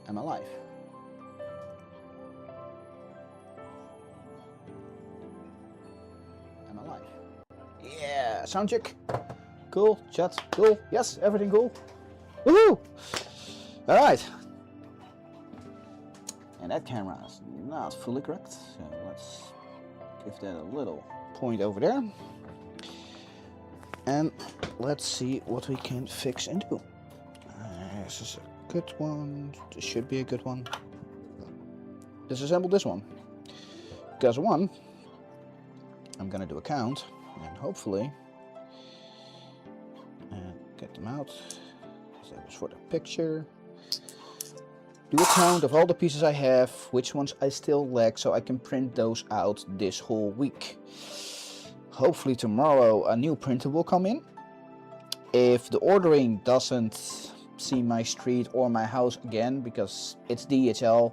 am I live? Am I live? Yeah, sound check. Cool, chat, cool. Yes, everything cool. Woohoo! Alright. And that camera is not fully correct, so let's give that a little point over there. And let's see what we can fix and do. This is a good one. This should be a good one. Disassemble this one. Because one, I'm gonna do a count and hopefully get them out. That was for the picture. Do a count of all the pieces I have, which ones I still lack, so I can print those out this whole week. Hopefully tomorrow a new printer will come in. If the ordering doesn't see my street or my house again, because it's DHL,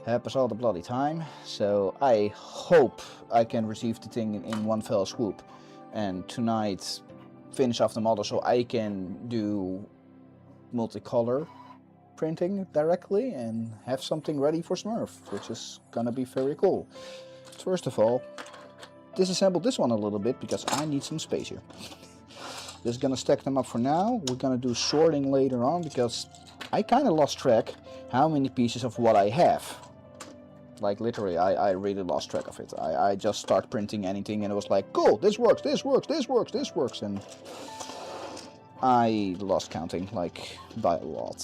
happens all the bloody time. So I hope I can receive the thing in one fell swoop. And tonight finish off the model so I can do multicolor printing directly and have something ready for SMRRF, which is gonna be very cool. First of all, disassemble this one a little bit because I need some space here. Just gonna stack them up for now. We're gonna do sorting later on because I kind of lost track how many pieces of what I have. Like literally, I really lost track of it. I just start printing anything and it was like, cool, this works, this works, this works, this works, and I lost counting like by a lot.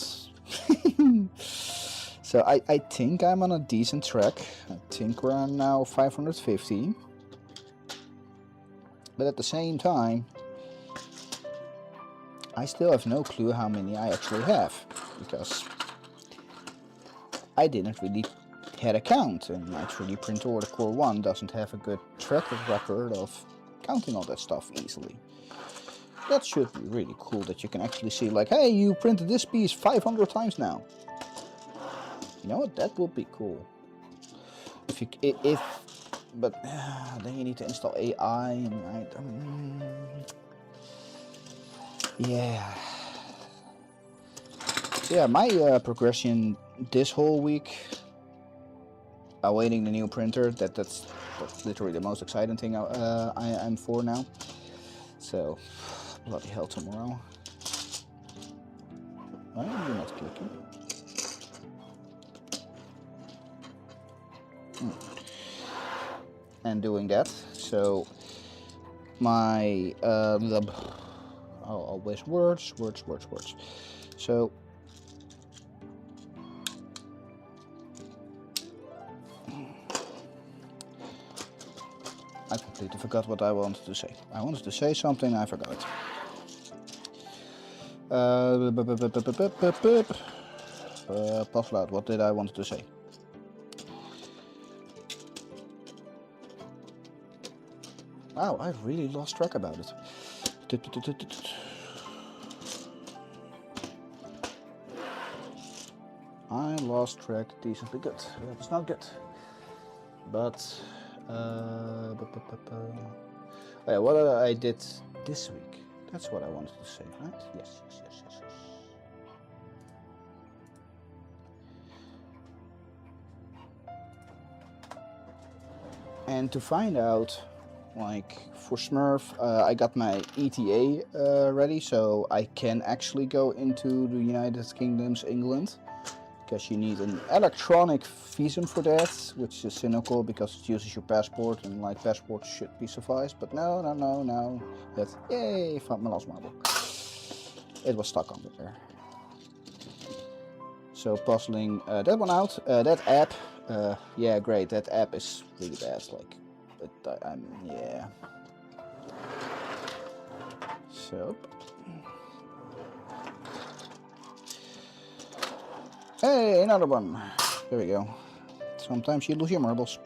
So I think I'm on a decent track. I think we're on now 550. But at the same time, I still have no clue how many I actually have, because I didn't really had a count, and my 3D printer or the Core 1 doesn't have a good track record of counting all that stuff easily. That should be really cool that you can actually see like, hey, you printed this piece 500 times now. You know what, that would be cool. But then you need to install AI and yeah. So yeah, my progression this whole week, awaiting the new printer, that's literally the most exciting thing I'm for now. So, bloody hell tomorrow. Why are you not clicking? And doing that, so my always words. So I completely forgot what I wanted to say. I wanted to say something, I forgot it. Puzzle out, what did I want to say? Wow, I've really lost track about it. I lost track decently good. That was not good. But yeah, what I did this week. That's what I wanted to say, right? Yes. And to find out, like for SMRRF, I got my ETA ready, so I can actually go into the United Kingdom's England, because you need an electronic visum for that, which is cynical because it uses your passport, and like passport should be suffice, but no. That, yay, found my last marble. It was stuck under there. So puzzling that one out. That app, yeah, great. That app is really bad. Like, yeah. So, hey, another one. There we go. Sometimes you lose your marbles.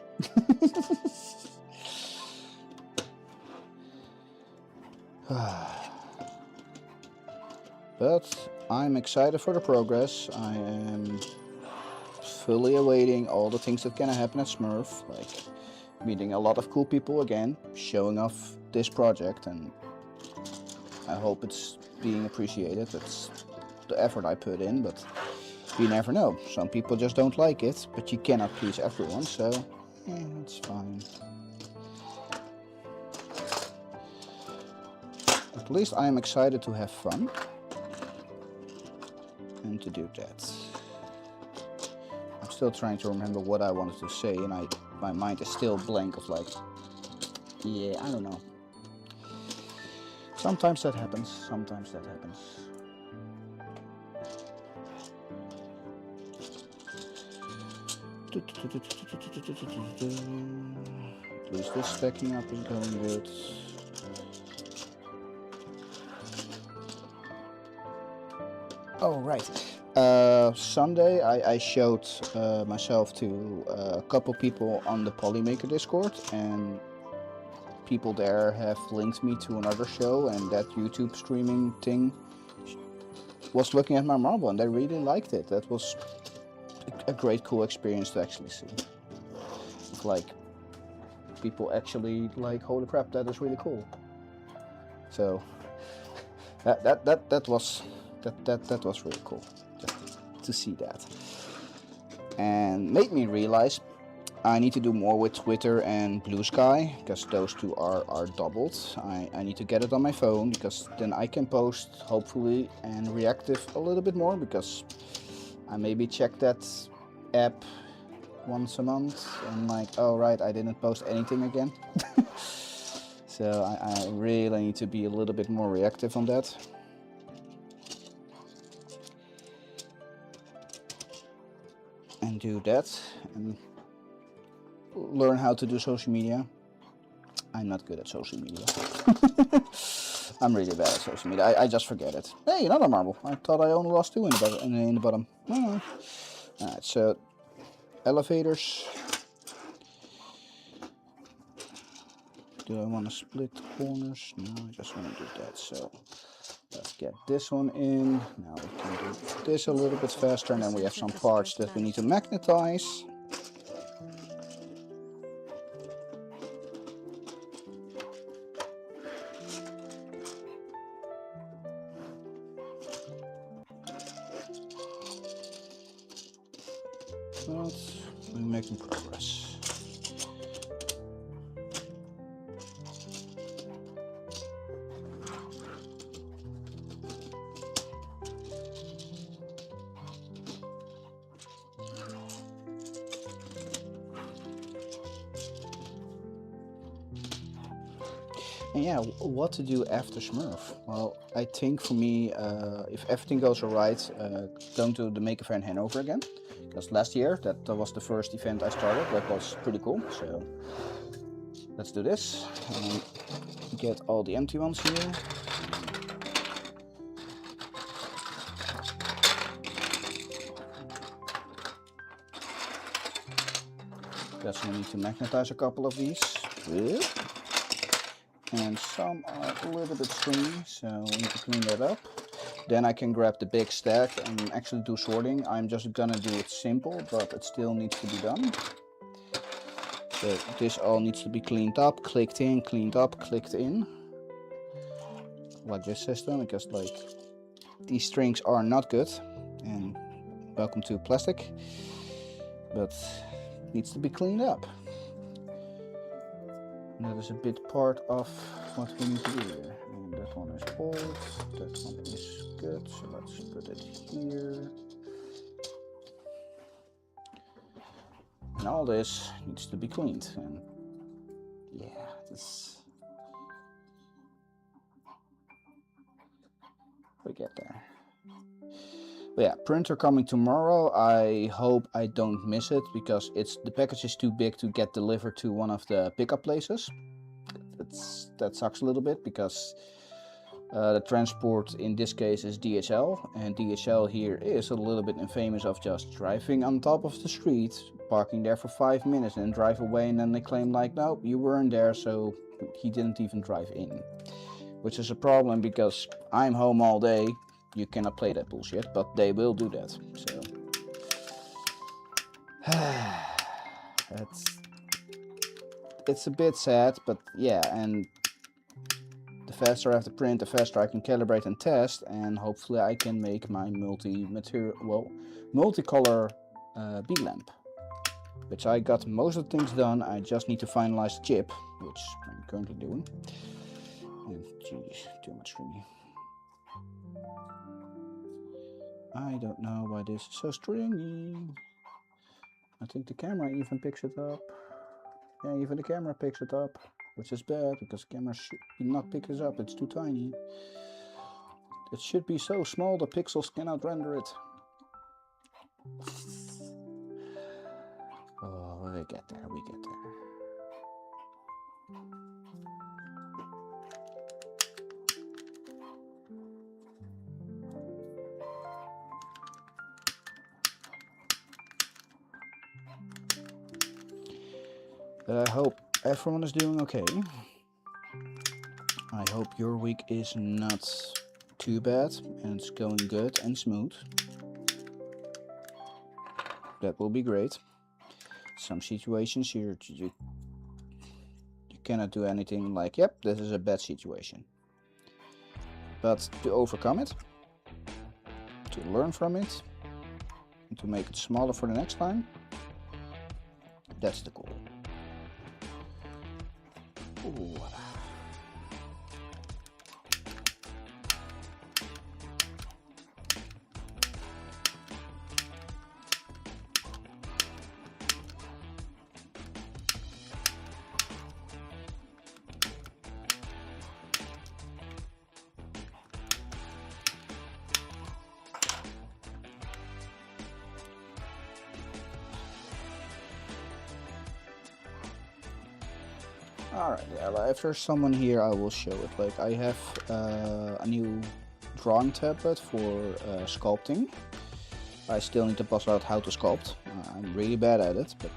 But I'm excited for the progress. I am fully awaiting all the things that gonna happen at SMRRF, like meeting a lot of cool people again, showing off this project, and I hope it's being appreciated. It's the effort I put in, but you never know. Some people just don't like it, but you cannot please everyone, so yeah, it's fine. At least I am excited to have fun and to do that. I'm still trying to remember what I wanted to say, and my mind is still blank of like, yeah, I don't know. Sometimes that happens, sometimes that happens. At least this stacking up is going good. Oh, right. Sunday I showed myself to a couple people on the Polymaker Discord, and people there have linked me to another show, and that YouTube streaming thing was looking at my marble, and they really liked it. That was a great, cool experience to actually see. It's like people actually like, holy crap, that is really cool. So that was really cool, just to see that, and made me realize I need to do more with Twitter and Blue Sky, because those two are doubled. I need to get it on my phone, because then I can post, hopefully, and reactive a little bit more, because I maybe check that app once a month and like, oh right, I didn't post anything again. So I really need to be a little bit more reactive on that. And do that, and learn how to do social media. I'm not good at social media. I'm really bad at social media. I just forget it. Hey, another marble. I thought I only lost 2 in the bottom. Oh. Alright, so elevators. Do I want to split the corners? No, I just want to do that. So let's get this one in. Now we can do this a little bit faster, and then we have some parts that we need to magnetize. But we're making progress. And yeah, what to do after SMRRF? Well, I think for me, if everything goes alright, going to the Maker Fair in Hanover again. Because last year, that was the first event I started. That was pretty cool. So let's do this. And get all the empty ones here. Guess we need to magnetize a couple of these. And some are a little bit stringy, so we need to clean that up. Then I can grab the big stack and actually do sorting. I'm just gonna do it simple, but it still needs to be done. So this all needs to be cleaned up, clicked in, cleaned up, clicked in. Like this system, because like these strings are not good. And welcome to plastic. But needs to be cleaned up. And that is a bit part of what we need to do here. And that one is old, that one is good, so let's put it here. And all this needs to be cleaned. And yeah, this, we get there. But yeah, printer coming tomorrow. I hope I don't miss it, because the package is too big to get delivered to one of the pickup places. That sucks a little bit, because the transport in this case is DHL, and DHL here is a little bit infamous of just driving on top of the street, parking there for 5 minutes and drive away, and then they claim like, no, you weren't there, so he didn't even drive in. Which is a problem, because I'm home all day. You cannot play that bullshit, but they will do that, so it's a bit sad, but yeah. And the faster I have to print, the faster I can calibrate and test, and hopefully I can make my multicolor bee lamp. Which I got most of the things done. I just need to finalize the chip, which I'm currently doing. And geez, too much stringy. I don't know why this is so stringy. I think the camera even picks it up. Yeah, even the camera picks it up, which is bad because the camera should not pick this up. It's too tiny. It should be so small the pixels cannot render it. Oh, we get there, we get there. But I hope everyone is doing okay. I hope your week is not too bad and it's going good and smooth. That will be great. Some situations you cannot do anything like, yep, this is a bad situation. But to overcome it, to learn from it, and to make it smaller for the next time, that's the goal. Ooh. Alright, yeah, if there's someone here, I will show it. Like, I have a new drawing tablet for sculpting. I still need to bust out how to sculpt. I'm really bad at it, but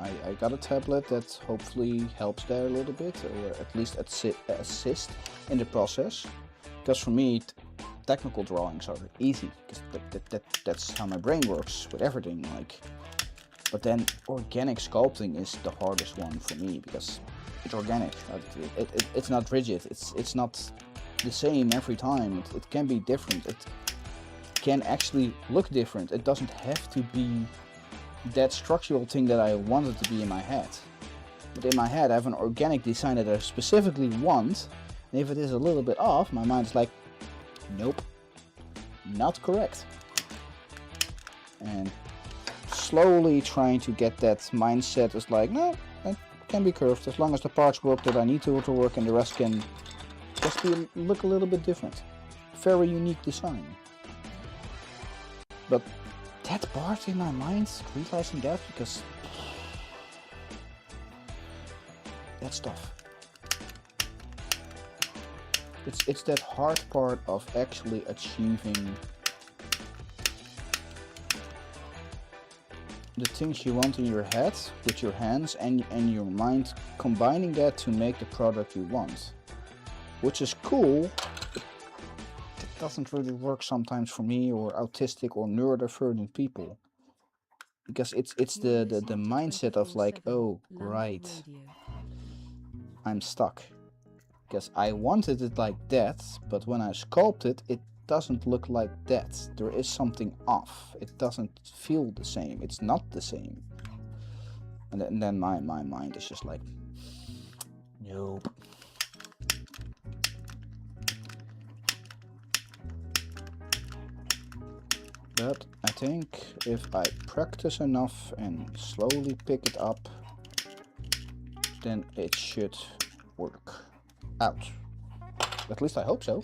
I got a tablet that hopefully helps there a little bit, or at least assist in the process. Because for me, technical drawings are easy, because that's how my brain works with everything. Like. But then organic sculpting is the hardest one for me because it's organic. It's not rigid. It's not the same every time. It can be different. It can actually look different. It doesn't have to be that structural thing that I want it to be in my head. But in my head, I have an organic design that I specifically want. And if it is a little bit off, my mind is like, nope, not correct. And slowly trying to get that mindset is like, no, it can be curved as long as the parts work that I need to work, and the rest can just look a little bit different. Very unique design. But that part in my mind, realizing that, because that's tough. It's that hard part of actually achieving the things you want in your head with your hands and your mind, combining that to make the product you want, which is cool. But it doesn't really work sometimes for me or autistic or neurodivergent people, because it's the mindset of like, oh right, I'm stuck because I wanted it like that, but when I sculpt it, it doesn't look like that. There is something off. It doesn't feel the same. It's not the same. And then my mind is just like, nope. But I think if I practice enough and slowly pick it up, then it should work out. At least I hope so.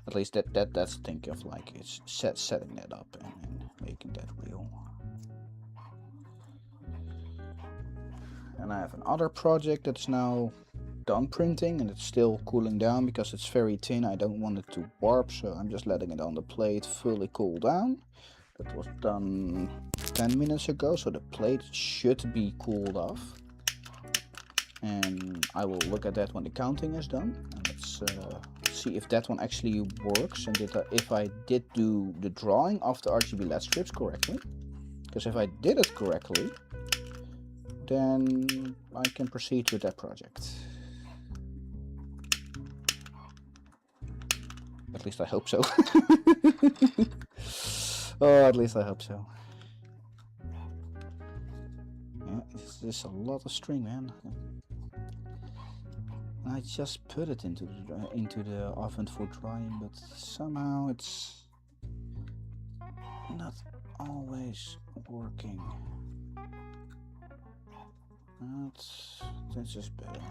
At least that's the thing of like, it's setting that up and making that real. And I have another project that's now done printing, and it's still cooling down because it's very thin. I don't want it to warp, so I'm just letting it on the plate fully cool down. That was done 10 minutes ago, so the plate should be cooled off. And I will look at that when the counting is done. And let's see if that one actually works and if I did do the drawing of the RGB LED strips correctly. Because if I did it correctly, then I can proceed with that project. At least I hope so. Oh, at least I hope so. Yeah, this is a lot of string, man. I just put it into the oven for drying, but somehow it's not always working. That's just better.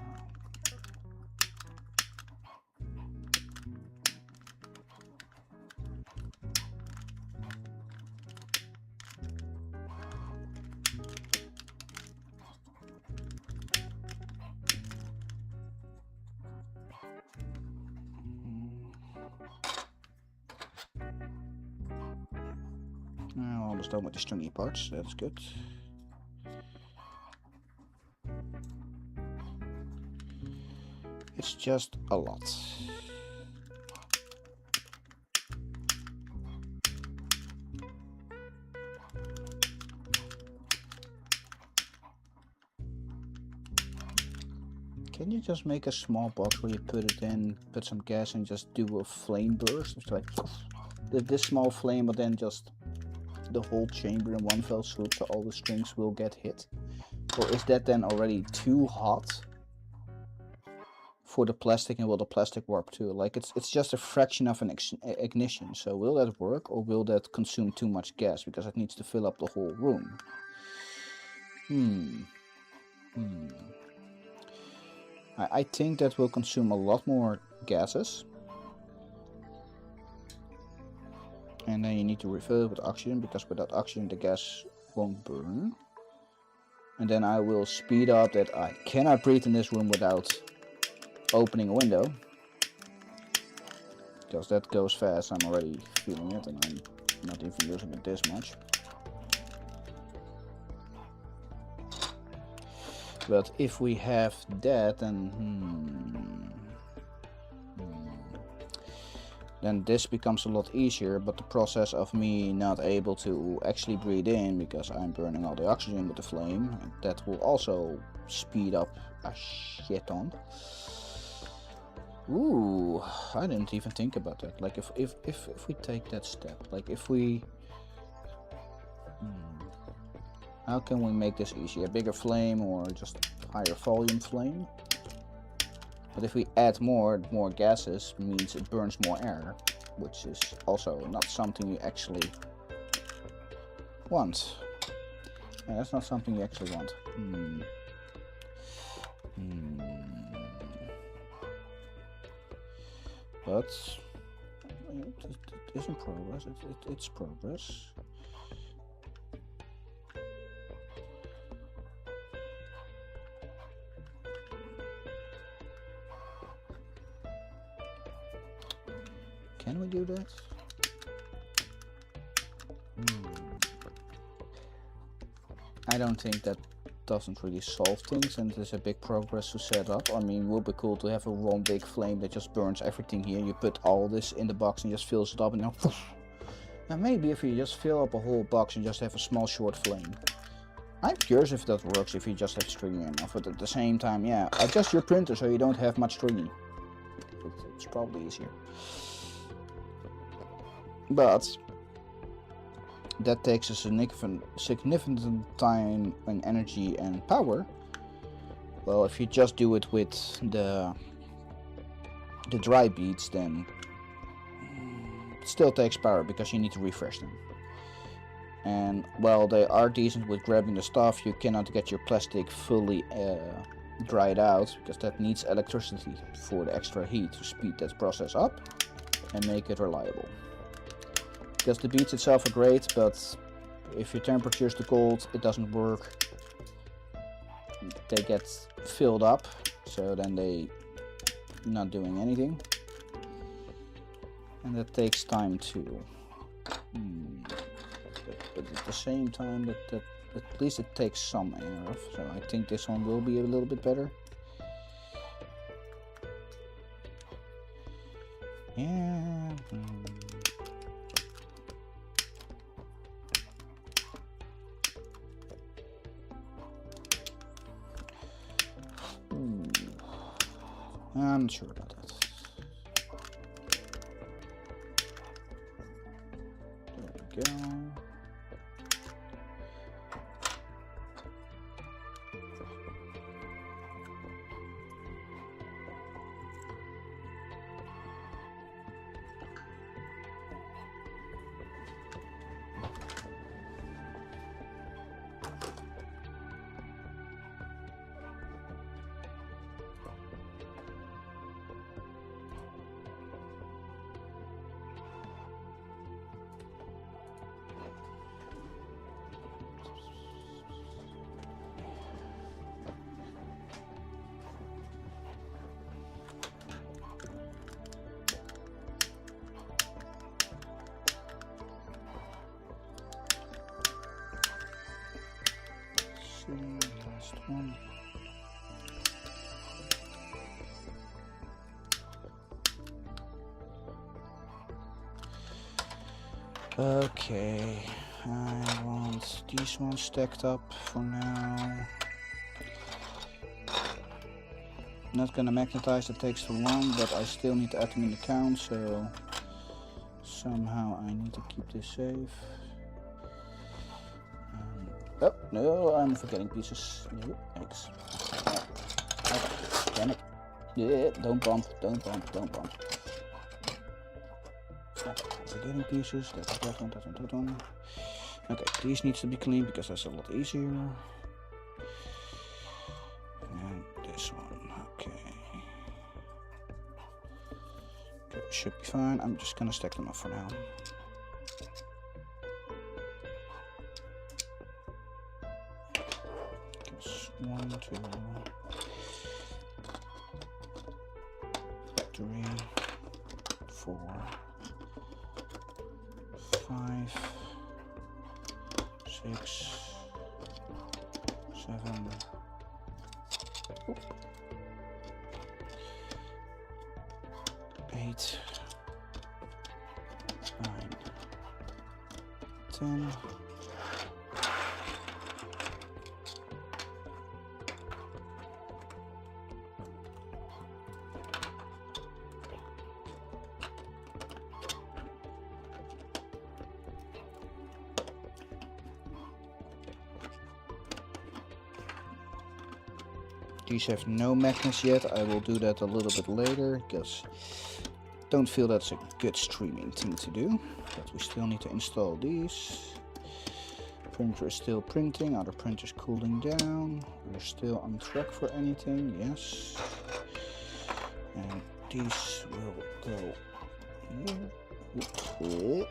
Almost done with the stringy parts, that's good. It's just a lot. Can you just make a small box where you put it in, put some gas and just do a flame burst? It's like this small flame, but then just the whole chamber in one fell swoop, so all the strings will get hit? Or is that then already too hot for the plastic, and will the plastic warp too? Like it's just a fraction of an ignition, so will that work, or will that consume too much gas because it needs to fill up the whole room? I think that will consume a lot more gases. And then you need to refill it with oxygen, because without oxygen the gas won't burn. And then I will speed up that I cannot breathe in this room without opening a window. Because that goes fast, I'm already feeling it, and I'm not even using it this much. But if we have that, then this becomes a lot easier, but the process of me not able to actually breathe in because I'm burning all the oxygen with the flame, and that will also speed up a shit ton. Ooh, I didn't even think about that. Like if we take that step, like if we how can we make this easier? A bigger flame or just higher volume flame? But if we add more gases, means it burns more air, which is also not something you actually want. Yeah, that's not something you actually want. But it is in progress. It's progress. Can we do that? I don't think that doesn't really solve things, and there's a big progress to set up. I mean, it would be cool to have a one big flame that just burns everything here. You put all this in the box and just fills it up, and now maybe if you just fill up a whole box and just have a small short flame. I'm curious if that works if you just have stringy enough, but at the same time, yeah, adjust your printer so you don't have much stringy. It's probably easier. But that takes a significant time and energy and power. Well, if you just do it with the dry beads, then it still takes power because you need to refresh them. And while they are decent with grabbing the stuff, you cannot get your plastic fully dried out, because that needs electricity for the extra heat to speed that process up and make it reliable. Because the beads itself are great, but if your temperature is too cold, it doesn't work. They get filled up, so then they not doing anything, and that takes time too. But at the same time, that at least it takes some air off. So I think this one will be a little bit better. Yeah. I'm not sure about that. There we go. Last one. Okay, I want these ones stacked up for now. Not gonna magnetize, that takes too long, but I still need to add them in the count, so somehow I need to keep this safe. Oh, no, I'm forgetting pieces. No, thanks. Okay, damn it. Yeah, don't bump, don't bump, don't bump. Okay, I'm forgetting pieces. That's that one, that one, that one. Okay, these needs to be clean because that's a lot easier. And this one, okay. Okay, should be fine. I'm just gonna stack them up for now. 1, 2, 3, 4, 5, 6, 7, 8, 9, 10. These have no magnets yet. I will do that a little bit later because I don't feel that's a good streaming thing to do. But we still need to install these. Printer is still printing, other printer's cooling down. We're still on track for anything, yes. And these will go here.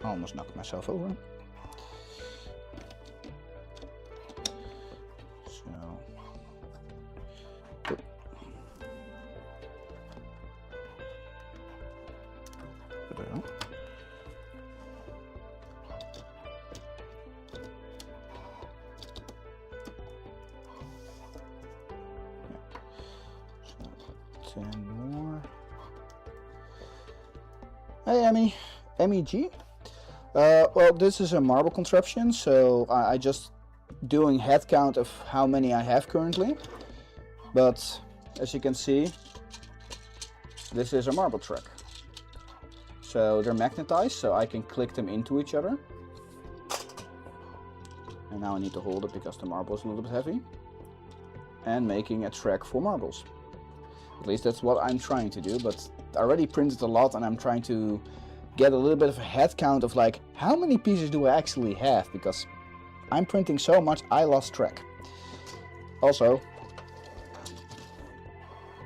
I almost knocked myself over. Hey, MEG. Well, this is a marble contraption, so I just doing head count of how many I have currently. But as you can see, this is a marble track. So they're magnetized, so I can click them into each other. And now I need to hold it because the marble is a little bit heavy. And making a track for marbles. At least that's what I'm trying to do, but I already printed a lot and I'm trying to get a little bit of a head count of like how many pieces do I actually have, because I'm printing so much I lost track. Also,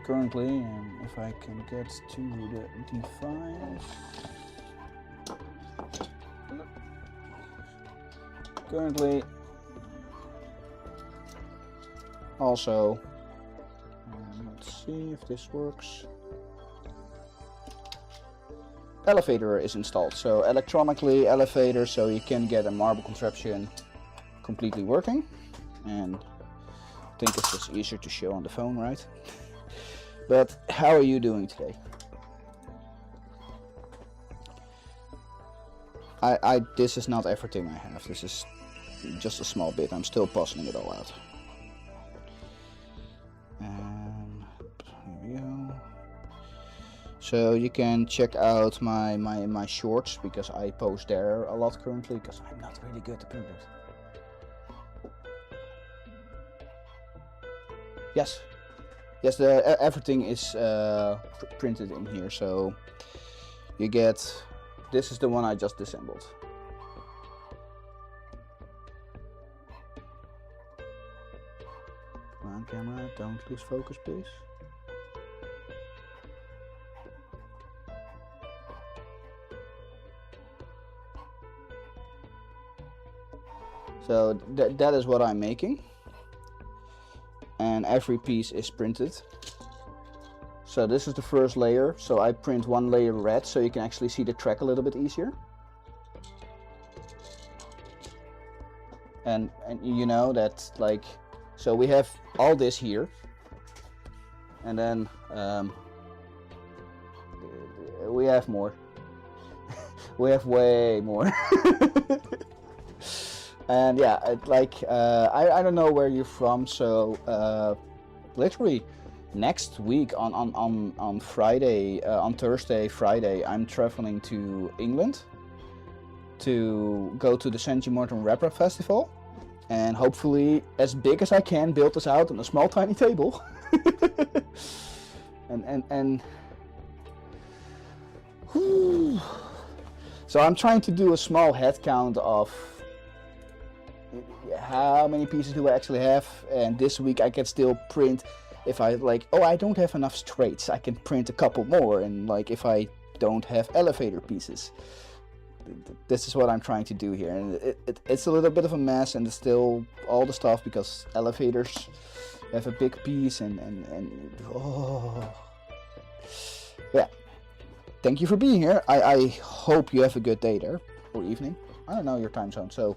currently, if I can get to the D5, currently also, let's see if this works. Elevator is installed, so electronically elevator, so you can get a marble contraption completely working. And I think it's just easier to show on the phone, right? But how are you doing today? this is not everything I have. This is just a small bit. I'm still puzzling it all out. And here we go. So you can check out my shorts, because I post there a lot currently, because I'm not really good at printers. Yes, everything is printed in here. So you get, this is the one I just disassembled. Come on, camera, don't lose focus, please. So that is what I'm making, and every piece is printed. So this is the first layer, so I print one layer red so you can actually see the track a little bit easier. And you know that, like, so we have all this here, and then we have more. We have way more. And yeah, I don't know where you're from, so literally next week on Friday, on Thursday, Friday, I'm traveling to England to go to the St. Martin Rapper Festival, and hopefully as big as I can build this out on a small tiny table. and whew. So I'm trying to do a small head count of how many pieces do I actually have, and this week I can still print. If I like, oh, I don't have enough straights, I can print a couple more, and like if I don't have elevator pieces. This is what I'm trying to do here, and it's a little bit of a mess, and it's still all the stuff because elevators have a big piece, and oh yeah. Thank you for being here. I hope you have a good day there, or evening. I don't know your time zone, so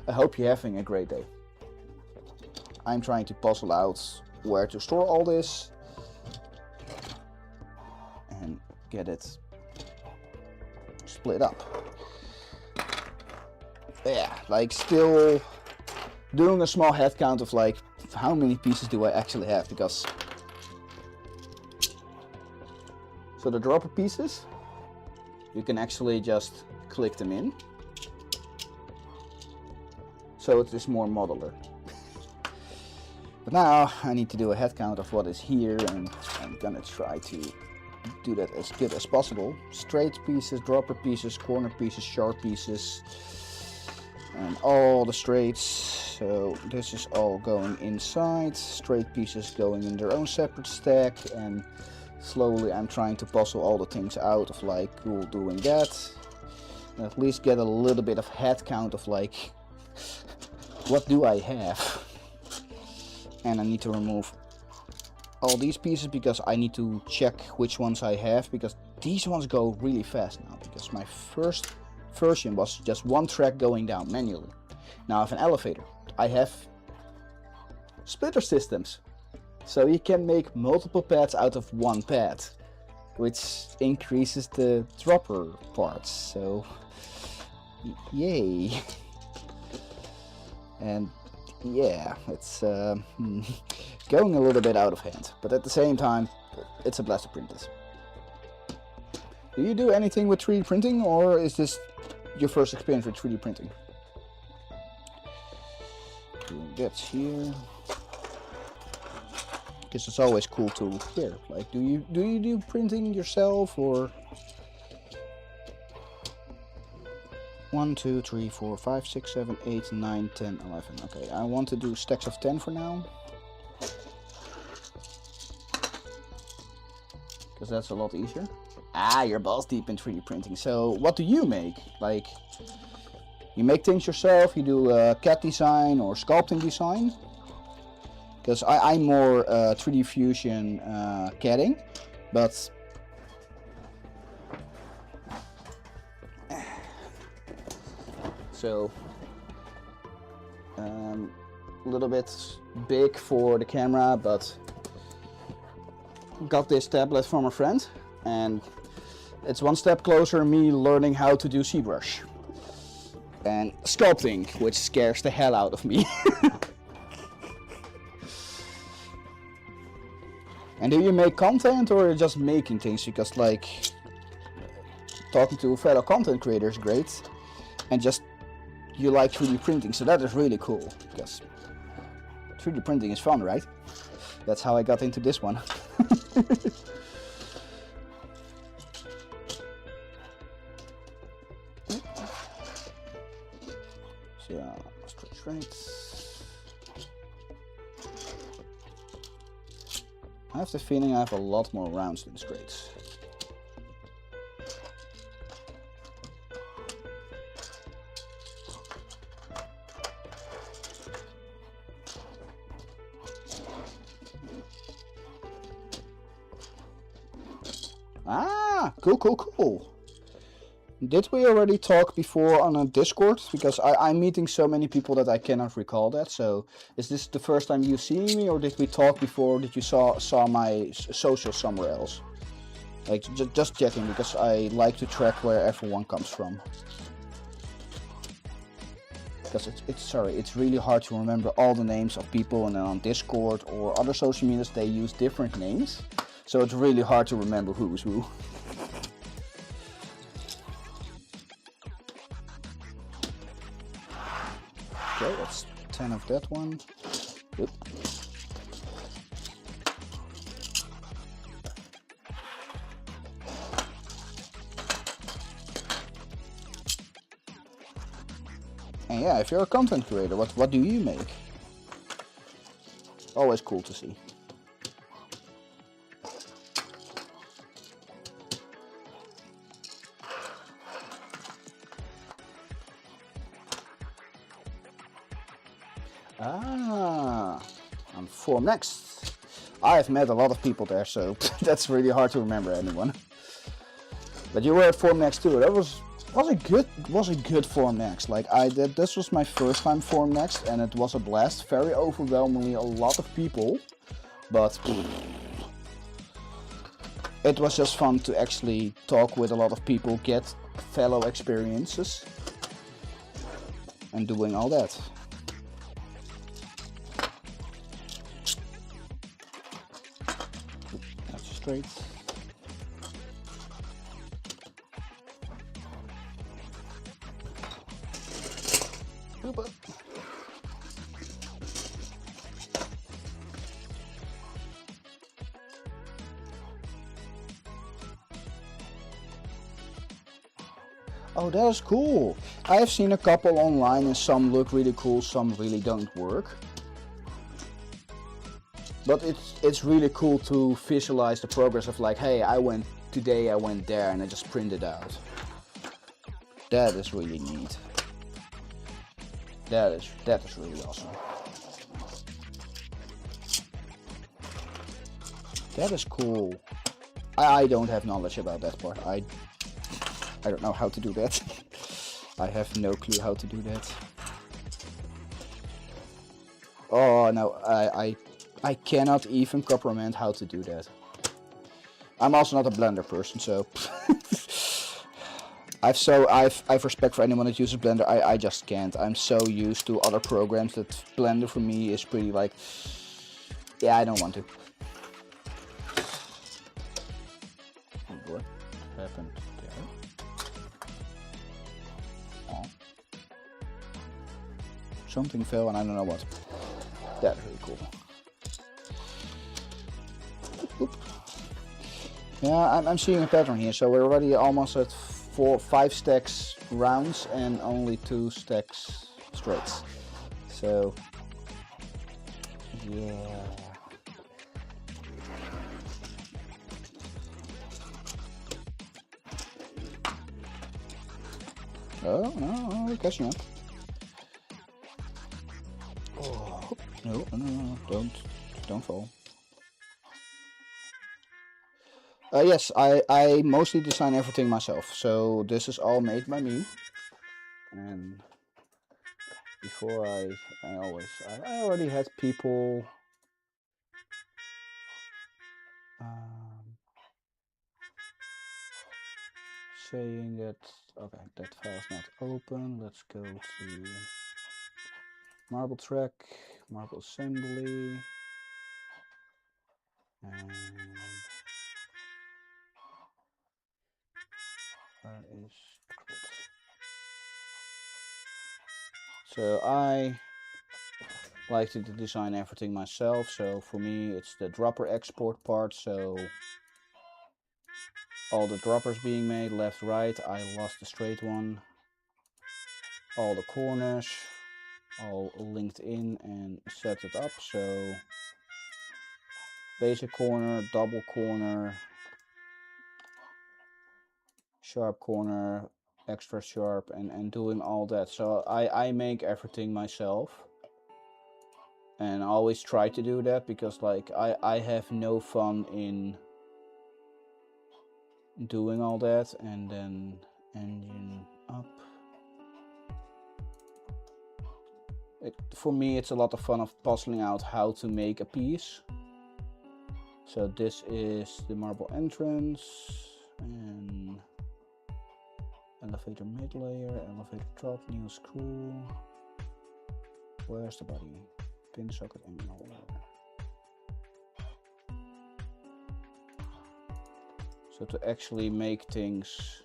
I hope you're having a great day. I'm trying to puzzle out where to store all this and get it split up. Yeah, like still doing a small head count of like how many pieces do I actually have, because so the dropper pieces, you can actually just click them in. So it is more modular. But now I need to do a head count of what is here, and I'm gonna try to do that as good as possible. Straight pieces, dropper pieces, corner pieces, sharp pieces, and all the straights. So this is all going inside. Straight pieces going in their own separate stack, and slowly I'm trying to puzzle all the things out of like cool doing that. And at least get a little bit of head count of like, what do I have? And I need to remove all these pieces because I need to check which ones I have, because these ones go really fast now, because my first version was just one track going down manually. Now I have an elevator. I have splitter systems, so you can make multiple pads out of one pad, which increases the dropper parts, so yay. And yeah, it's going a little bit out of hand, but at the same time, it's a blast to print this. Do you do anything with 3D printing, or is this your first experience with 3D printing? That's here, because it's always cool to hear. Like, do you do printing yourself, or? 1, 2, 3, 4, 5, 6, 7, 8, 9, 10, 11. Okay, I want to do stacks of 10 for now, because that's a lot easier. Ah, you're balls deep in 3D printing. So what do you make? Like, you make things yourself, you do CAD design or sculpting design? Because I'm more 3D Fusion CADing, but so a little bit big for the camera, but got this tablet from a friend, and It's one step closer to me learning how to do ZBrush. And sculpting, which scares the hell out of me. And do you make content or are you just making things? Because like, talking to fellow content creators is great. And just, you like 3D printing, so that is really cool. Because 3D printing is fun, right? That's how I got into this one. So, stretch right. I have the feeling I have a lot more rounds than straights. Ah, cool. Did we already talk before on a Discord? Because I'm meeting so many people that I cannot recall that. So is this the first time you've seen me, or did we talk before? Did you saw my social somewhere else? Like just checking, because I like to track where everyone comes from. Because it's really hard to remember all the names of people, and then on Discord or other social medias they use different names. So it's really hard to remember who's who. Okay, that's 10 of that one. Oop. And yeah, if you're a content creator, what do you make? Always cool to see. Ah, I'm Form Next. I've met a lot of people there, so that's really hard to remember anyone. But you were at Form Next too. That was a good Form Next. Like this was my first time Form Next, and it was a blast. Very overwhelmingly a lot of people, but it was just fun to actually talk with a lot of people, get fellow experiences, and doing all that. That's straight. Oops. Oh, that is cool. I have seen a couple online and some look really cool, some really don't work. But it's really cool to visualize the progress of like, hey, I went there and I just printed out. That is really neat. That is really awesome. That is cool. I don't have knowledge about that part. I don't know how to do that. I have no clue how to do that. Oh no, I cannot even comprehend how to do that. I'm also not a Blender person, so I've respect for anyone that uses Blender. I just can't. I'm so used to other programs that Blender for me is pretty like, yeah, I don't want to. What happened there? Oh. Something fell and I don't know what. That's really cool. Oop. Yeah, I'm seeing a pattern here. So we're already almost at 5 stacks rounds and only 2 stacks straights. So yeah. Oh no, we're catching up. Oh no, don't fall. Yes, I mostly design everything myself, so this is all made by me. And before I already had people. saying that, okay, that file is not open. Let's go to marble track, marble assembly, and where is export? So I like to design everything myself. So for me, it's the dropper export part. So all the droppers being made, left, right. I lost the straight one. All the corners, all linked in and set it up. So basic corner, double corner, sharp corner, extra sharp, and doing all that. So I make everything myself, and I always try to do that because like I have no fun in doing all that. And then engine up. For me, it's a lot of fun of puzzling out how to make a piece. So this is the marble entrance, and elevator mid layer, elevator top, new screw. Where's the body? Pin socket and holder. So to actually make things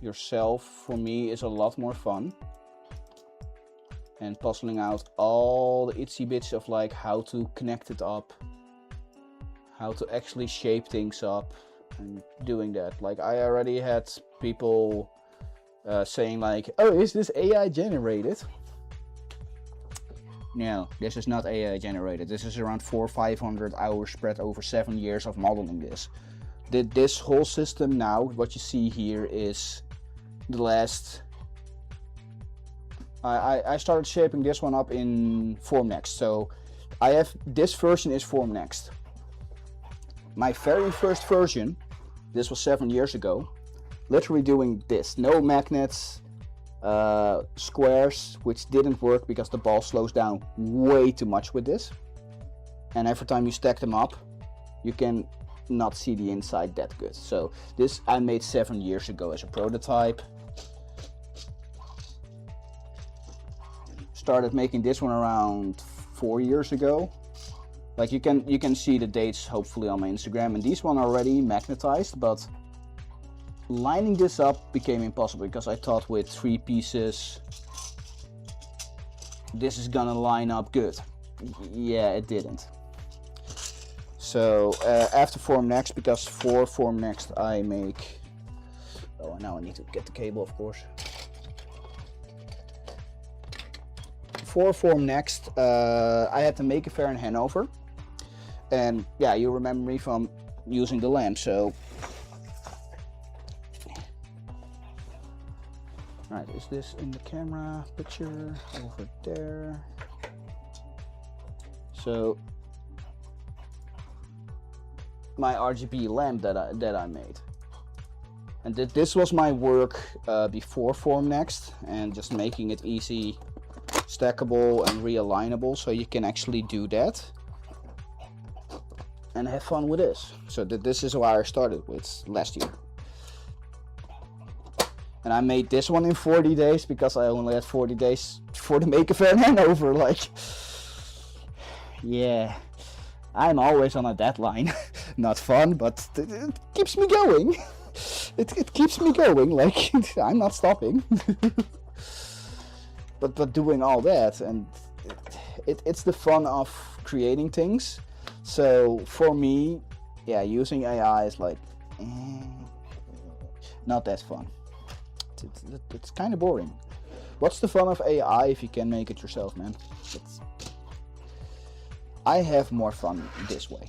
yourself, for me, is a lot more fun. And puzzling out all the itsy bits of like how to connect it up, how to actually shape things up, and doing that. Like I already had people saying like, oh, is this AI generated? No, this is not AI generated. This is around 400 or 500 hours spread over 7 years of modeling this. This whole system now, what you see here, is the last... I started shaping this one up in Formnext. So I have, this version is Formnext. My very first version, this was 7 years ago, literally doing this. No magnets, squares, which didn't work because the ball slows down way too much with this. And every time you stack them up, you can not see the inside that good. So this I made 7 years ago as a prototype. Started making this one around 4 years ago. Like you can see the dates hopefully on my Instagram, and these one already magnetized, but lining this up became impossible because I thought with 3 pieces this is gonna line up good. Yeah, it didn't. So after Formnext, because for Formnext I make, oh, now I need to get the cable, of course. For Formnext, I had to make a fair in Hanover, and yeah, you remember me from using the lamp. So, right, is this in the camera picture over there? So, my RGB lamp that I made, and this was my work before Formnext, and just making it easy, stackable and realignable, so you can actually do that and have fun with this. So this is why I started with last year, and I made this one in 40 days because I only had 40 days for the Maker Faire in Hanover. Like, yeah, I'm always on a deadline. Not fun, but it keeps me going. It keeps me going, like I'm not stopping. But doing all that, and it's the fun of creating things. So for me, yeah, using AI is like not that fun. It's kind of boring. What's the fun of AI if you can make it yourself, man? I have more fun this way.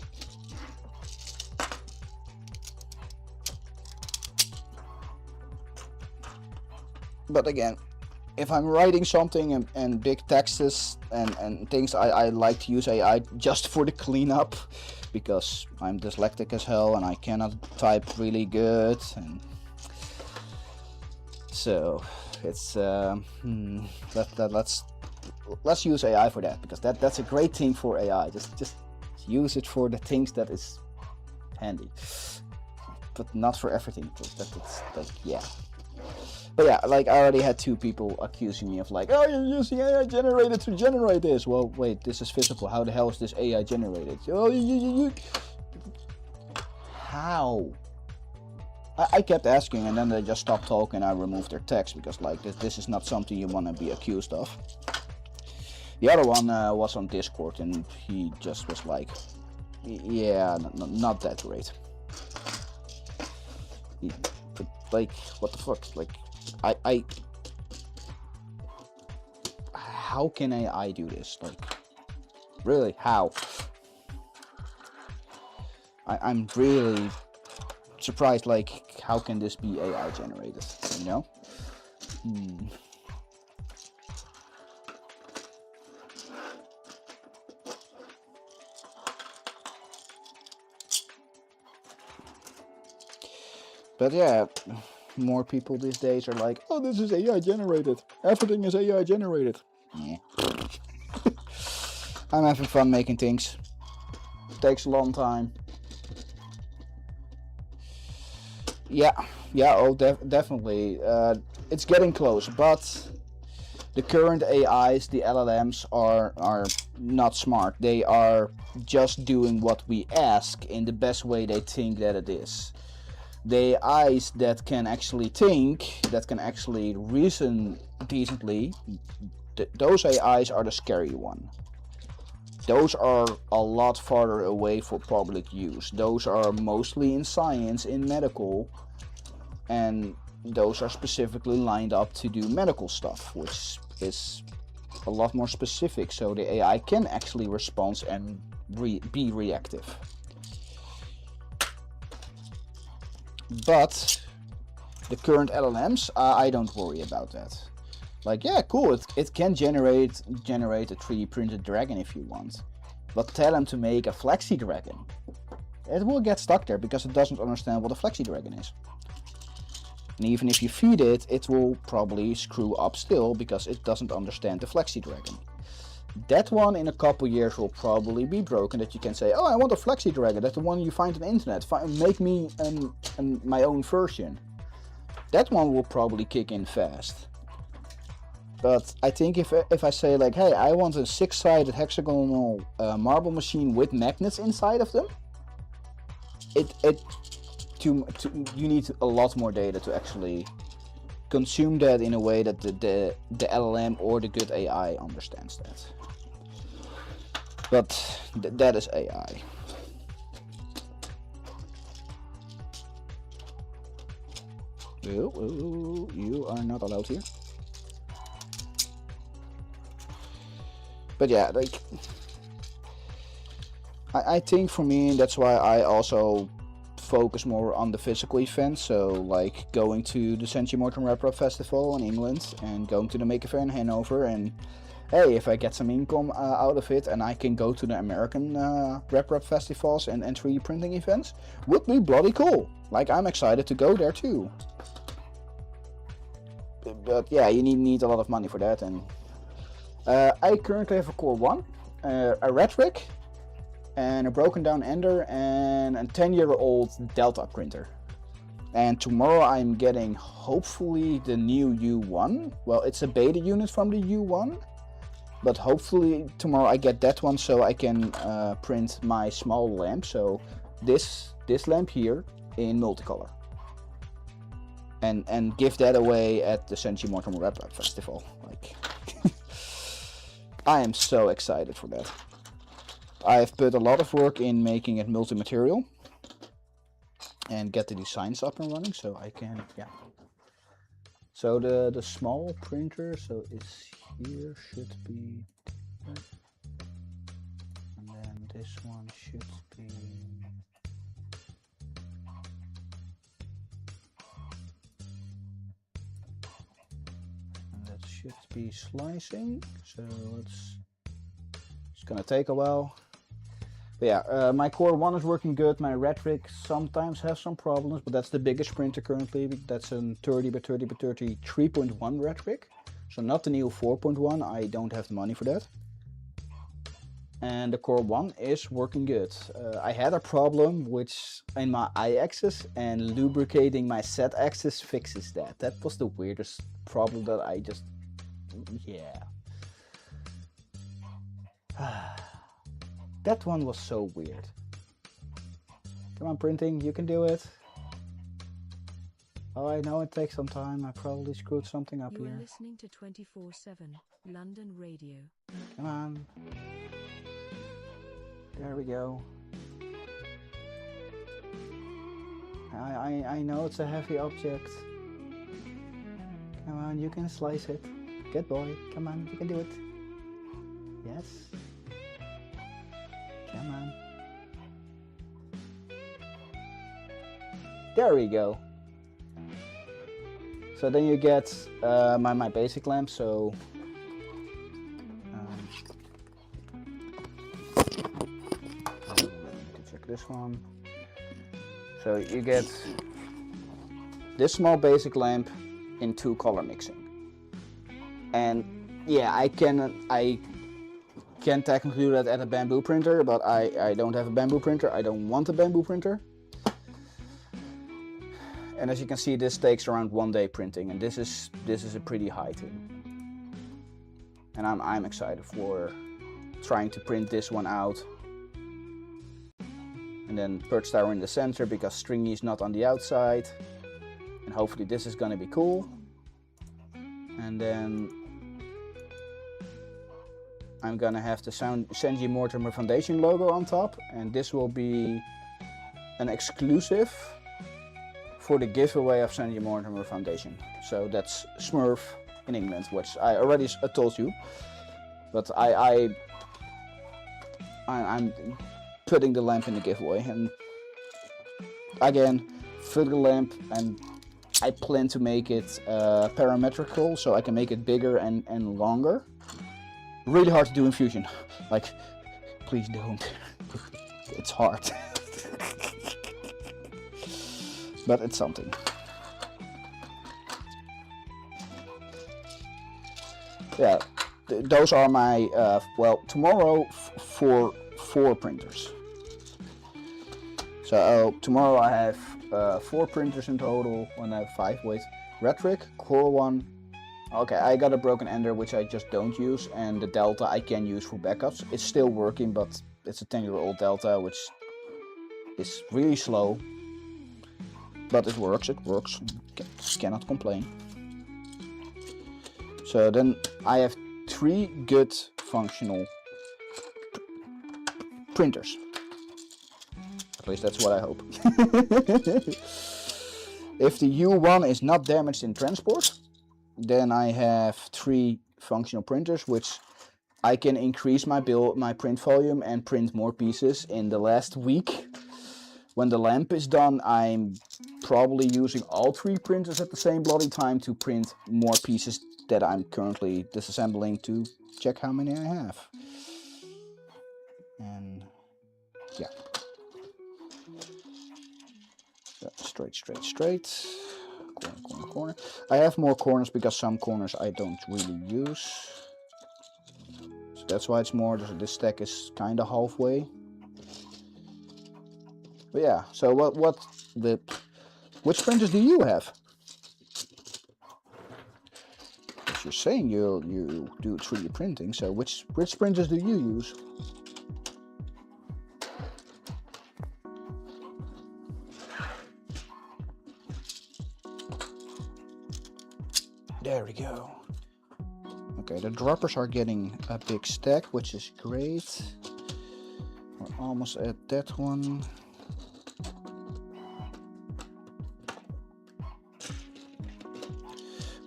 But again, if I'm writing something and big texts and things, I like to use AI just for the cleanup, because I'm dyslexic as hell and I cannot type really good, and so it's let's use AI for that, because that's a great thing for AI. Just use it for the things that is handy. but not for everything. That's like, yeah. But yeah, like I already had 2 people accusing me of like, oh, you're using AI generated to generate this. Well, wait, this is physical. How the hell is this AI generated? Oh, you. How? I kept asking, and then they just stopped talking. I removed their text because like this is not something you want to be accused of. The other one was on Discord, and he just was like, yeah, not that great. But like, what the fuck? Like, I how can AI do this? Like, really, how? I'm really surprised, like, how can this be AI generated, you know? But yeah, more people these days are like, oh, this is AI generated. Everything is AI generated. Yeah. I'm having fun making things. It takes a long time. Yeah, oh, definitely. It's getting close, but the current AIs, the LLMs, are not smart. They are just doing what we ask in the best way they think that it is. The AIs that can actually think, that can actually reason decently, those AIs are the scary one. Those are a lot farther away for public use. Those are mostly in science, in medical, and those are specifically lined up to do medical stuff, which is a lot more specific, so the AI can actually respond and be reactive. But the current LLMs, I don't worry about that. Like, yeah, cool, it can generate a 3D printed dragon if you want, but tell them to make a flexi dragon. It will get stuck there because it doesn't understand what a flexi dragon is. And even if you feed it, it will probably screw up still because it doesn't understand the flexi dragon. That one in a couple years will probably be broken, that you can say, oh, I want a flexi dragon, that's the one you find on the internet, make me my own version. That one will probably kick in fast. But I think if I say like, hey, I want a 6-sided hexagonal marble machine with magnets inside of them, you need a lot more data to actually consume that in a way that the LLM or the good AI understands that. But that is AI. You are not allowed here. But yeah, like, I think for me, that's why I also focus more on the physical events. So like going to the Senshi Morton Rap Rap Festival in England and going to the Maker Faire in Hanover, and hey, if I get some income out of it and I can go to the American Rap Rap festivals and 3D printing events, would be bloody cool. Like, I'm excited to go there too. But yeah, you need a lot of money for that. And I currently have a Core 1, a Rhetoric, and a broken down Ender, and a 10-year-old Delta printer. And tomorrow I'm getting, hopefully, the new U1. Well, it's a beta unit from the U1, but hopefully tomorrow I get that one so I can print my small lamp. So this lamp here in multicolor. And give that away at the Senshi Morton Rap Rap Festival. Like, I am so excited for that. I've put a lot of work in making it multi-material and get the designs up and running, so I can, yeah. So the small printer, so it's here, should be, and then this one should be, and that should be slicing. So it's gonna take a while. But yeah, my Core 1 is working good. My Rhetoric sometimes has some problems, but that's the biggest printer currently. That's a 30x30x30 3.1 Rhetoric. So not the new 4.1, I don't have the money for that. and the Core 1 is working good. I had a problem which in my I-axis, and lubricating my Z-axis fixes that. That was the weirdest problem that I just, yeah. That one was so weird. Come on, printing, you can do it. Oh, I know it takes some time. I probably screwed something up here. You are listening to 24/7 London Radio. Come on. There we go. I know it's a heavy object. Come on, you can slice it. Good boy. Come on, you can do it. Yes. Come on. There we go. So then you get my basic lamp. So check this one. So you get this small basic lamp in 2 color mixing. And yeah, I can technically do that at a bamboo printer, but I don't have a bamboo printer. I don't want a bamboo printer. And as you can see, this takes around 1 day printing, and this is a pretty high thing. And I'm excited for trying to print this one out. And then Perch Tower in the center because Stringy is not on the outside. And hopefully this is gonna be cool. And then I'm gonna have the Senji Mortimer Foundation logo on top, and this will be an exclusive for the giveaway of Senji Mortimer Foundation. So that's SMRRF in England, which I already told you, but I'm putting the lamp in the giveaway. And again, for the lamp, and I plan to make it parametrical, so I can make it bigger and longer. Really hard to do in Fusion. Like, please don't. It's hard. But it's something. Yeah, those are my, well, tomorrow for 4 printers. So tomorrow I have 4 printers in total, and I have 5, wait. Rhetoric, Core 1. Okay, I got a broken ender which I just don't use, and the Delta I can use for backups. It's still working, but it's a 10-year-old Delta which is really slow. But it works, cannot complain. So then I have 3 good functional printers. At least that's what I hope. If the U1 is not damaged in transport, then I have 3 functional printers, which I can increase my print volume and print more pieces in the last week. When the lamp is done, I'm probably using all 3 printers at the same bloody time to print more pieces that I'm currently disassembling to check how many I have. And yeah. Straight. Corner. I have more corners because some corners I don't really use. So that's why it's more, this stack is kind of halfway. But yeah, so which printers do you have? As you're saying you do 3D printing, so which printers do you use? There we go. Okay, the droppers are getting a big stack, which is great. We're almost at that one.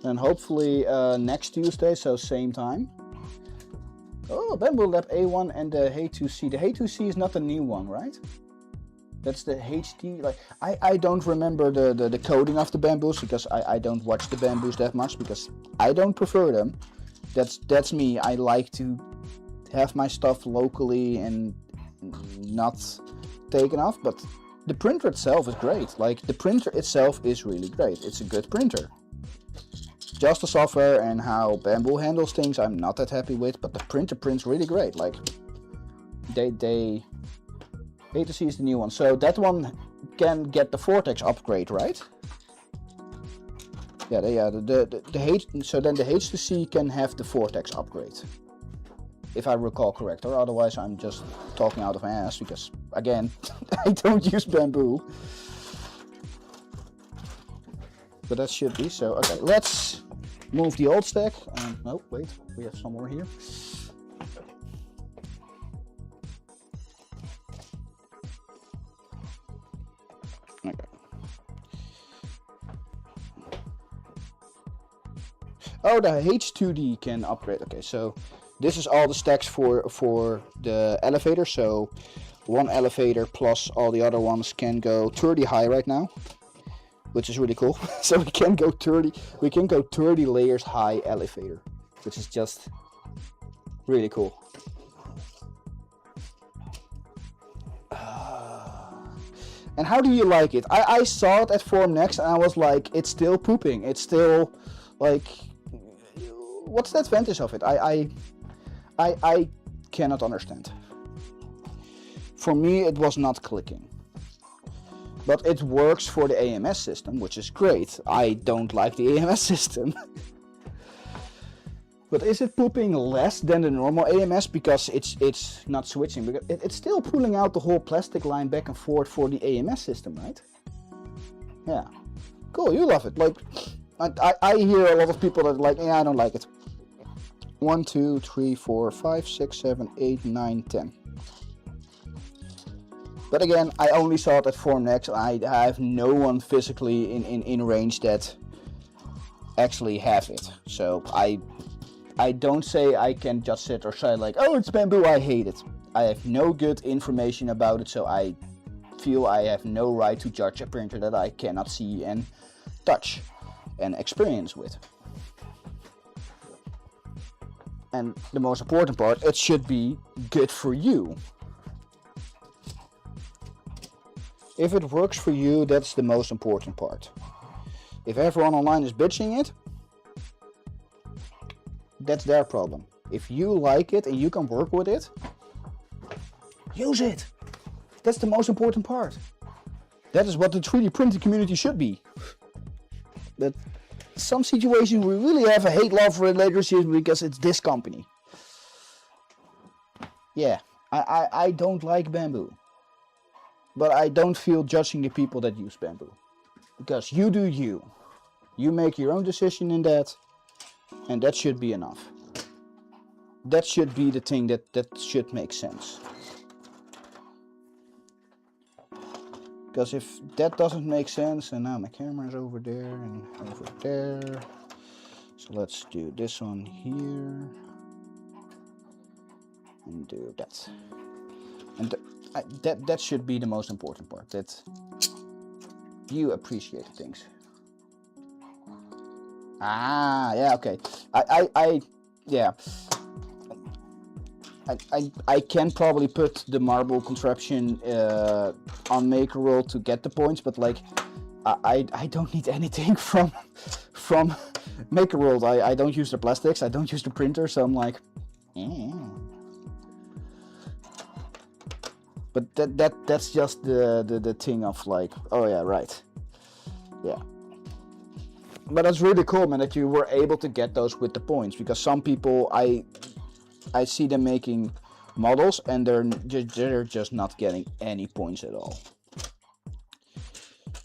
And hopefully next Tuesday, so same time. Oh, Bamboo Lab A1 and the Hey2C. The Hey2C is not the new one, right? That's the HD. Like I don't remember the coding of the bamboos because I don't watch the bamboos that much because I don't prefer them. That's me. I like to have my stuff locally and not taken off. But the printer itself is great. Like the printer itself is really great. It's a good printer. Just the software and how Bamboo handles things I'm not that happy with, but the printer prints really great. Like they A to C is the new one. So that one can get the Vortex upgrade, right? Yeah, so then the H to C can have the Vortex upgrade, if I recall correct, or otherwise I'm just talking out of my ass because, again, I don't use bamboo. But that should be so. Okay, let's move the old stack. No, wait, we have some more here. Okay. Oh, the H2D can upgrade. Okay, so this is all the stacks for the elevator. So one elevator plus all the other ones can go 30 high right now, which is really cool. So we can go 30 layers high elevator, which is just really cool. And how do you like it? I saw it at Form Next and I was like, it's still pooping. It's still like, what's the advantage of it? I cannot understand. For me, it was not clicking. But it works for the AMS system, which is great. I don't like the AMS system. But is it pooping less than the normal AMS because it's not switching? Because it's still pulling out the whole plastic line back and forth for the AMS system, right? Yeah. Cool, you love it. Like, I hear a lot of people that are like, yeah, I don't like it. 1, 2, 3, 4, 5, 6, 7, 8, 9, 10. But again, I only saw it at Form Next. I have no one physically in range that actually have it. So I don't say I can just sit or say like, oh, it's bamboo, I hate it. I have no good information about it, so I feel I have no right to judge a printer that I cannot see and touch and experience with. And the most important part, it should be good for you. If it works for you, that's the most important part. If everyone online is bitching it, that's their problem. If you like it and you can work with it, use it. That's the most important part. That is what the 3D printing community should be. But some situations we really have a hate-love relationship because it's this company. Yeah, I don't like bamboo. But I don't feel judging the people that use bamboo. Because you do you. You make your own decision in that. And that should be enough. That should be the thing that should make sense. Because if that doesn't make sense, and now my camera is over there and over there. So let's do this one here. And do that. And that should be the most important part. That you appreciate things. Ah, yeah, okay. I can probably put the marble contraption on Maker World to get the points, but like I don't need anything from Maker World. I don't use the plastics, I don't use the printer, so I'm like, But that's just the thing of like, oh yeah, right. Yeah. But that's really cool, man, that you were able to get those with the points, because some people I see them making models and they're just not getting any points at all.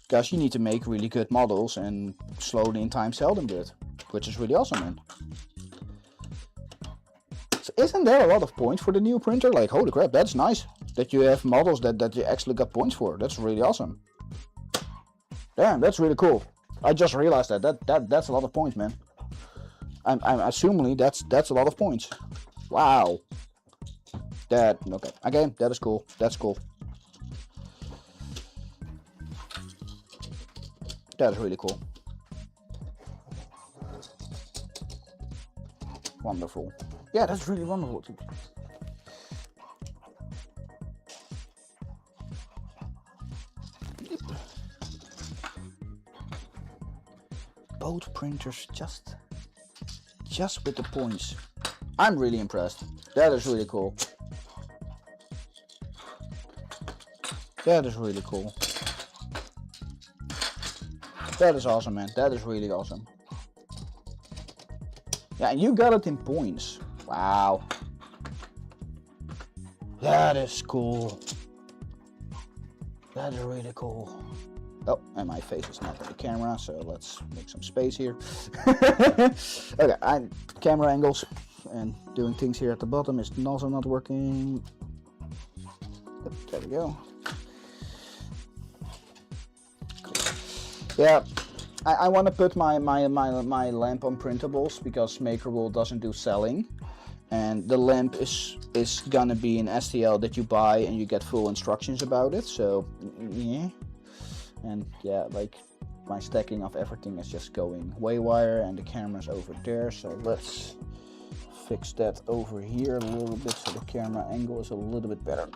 Because you need to make really good models and slowly in time sell them good, which is really awesome, man. So isn't there a lot of points for the new printer? Like, holy crap, that's nice that you have models that you actually got points for. That's really awesome. Damn, that's really cool. I just realized that's a lot of points, man. I'm assuming that's a lot of points. Wow. Okay. Again, that is cool. That's cool. That is really cool. Wonderful. Yeah, that's really wonderful too. Both printers just with the points. I'm really impressed. That is really cool. That is really cool. That is awesome, man. That is really awesome. Yeah, and you got it in points. Wow. That is cool. That is really cool. Oh, and my face is not on the camera, so let's make some space here. Okay, camera angles and doing things here at the bottom is also not working. Yep, there we go. Yeah, I want to put my lamp on printables because Makerable doesn't do selling, and the lamp is gonna be an STL that you buy and you get full instructions about it. So yeah, and yeah, like my stacking of everything is just going waywire, and the camera's over there. So let's fix that over here a little bit so the camera angle is a little bit better.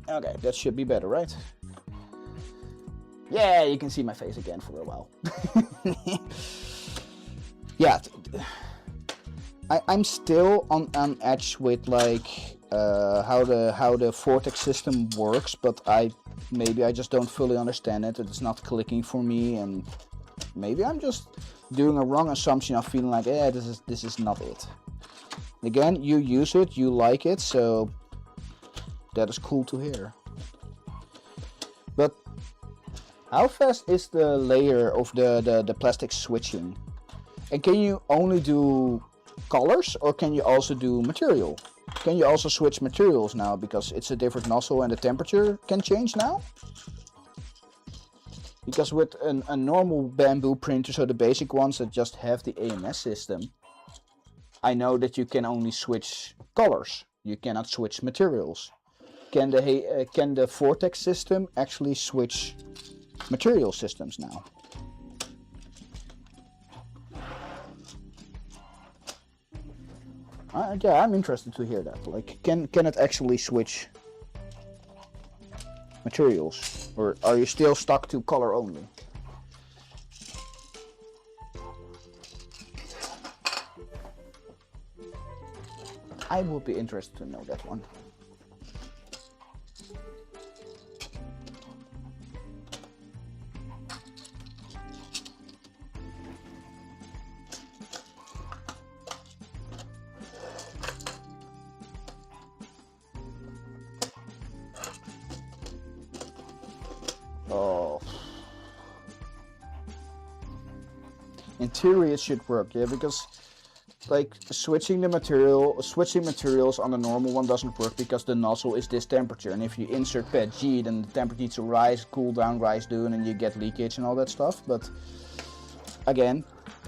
Okay, that should be better, right? Yeah, you can see my face again for a while. Yeah, I'm still on edge with like how the Vortex system works, but maybe I just don't fully understand it. It's not clicking for me, and maybe I'm just doing a wrong assumption of feeling like, yeah, this is not it. Again, you use it, you like it, so that is cool to hear. But how fast is the layer of the plastic switching? And can you only do colors, or can you also do material? Can you also switch materials now because it's a different nozzle and the temperature can change now? Because with a normal bamboo printer, so the basic ones that just have the AMS system, I know that you can only switch colors. You cannot switch materials. Can the Vortex system actually switch material systems now? Yeah, I'm interested to hear that. Like, can it actually switch materials, or are you still stuck to color only? I would be interested to know that one. Oh. In theory it should work, yeah, because like switching materials on the normal one doesn't work because the nozzle is this temperature, and if you insert pad G, then the temperature needs to rise, cool down, rise down, and you get leakage and all that stuff. But again,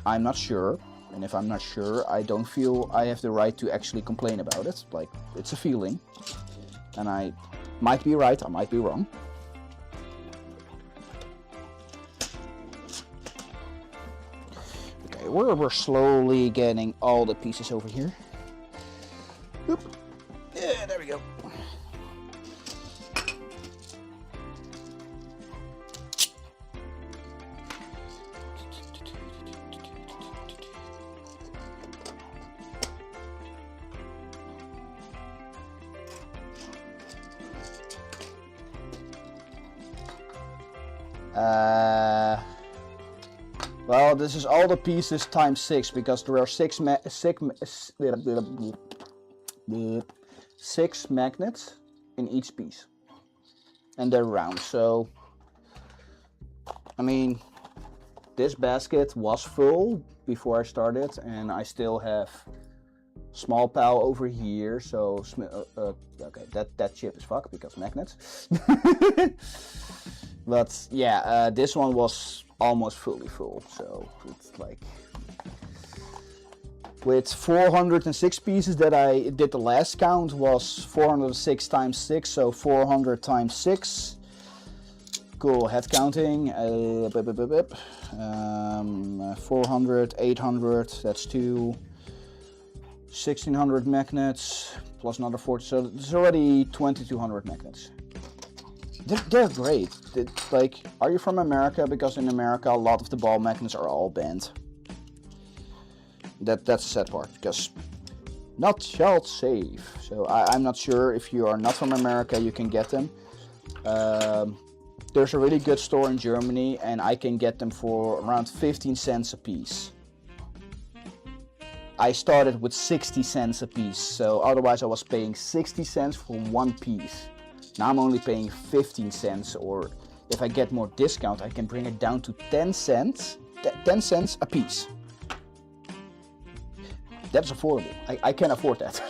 I'm not sure, and if I'm not sure, I don't feel I have the right to actually complain about it. Like, it's a feeling, and I might be right, I might be wrong. We're slowly getting all the pieces over here. Oop. Yeah, there we go. Well, this is all the pieces times 6 because there are six magnets in each piece, and they're round. So, I mean, this basket was full before I started, and I still have small pal over here. So, okay, that chip is fucked because magnets. But yeah, this one was almost fully full, so it's like with 406 pieces that I did. The last count was 406 times 6, so 400 times 6. Cool, head counting. 400, 800, that's 2. 1600 magnets plus another 40, so there's already 2200 magnets. They're great. Like, are you from America? Because in America, a lot of the ball magnets are all banned. That's the sad part, because not child safe. So I'm not sure if you are not from America, you can get them. there's a really good store in Germany, and I can get them for around 15 cents a piece. I started with 60 cents a piece, so otherwise I was paying 60 cents for one piece. Now I'm only paying 15 cents, or if I get more discount, I can bring it down to 10 cents, 10 cents a piece. That's affordable. I can afford that.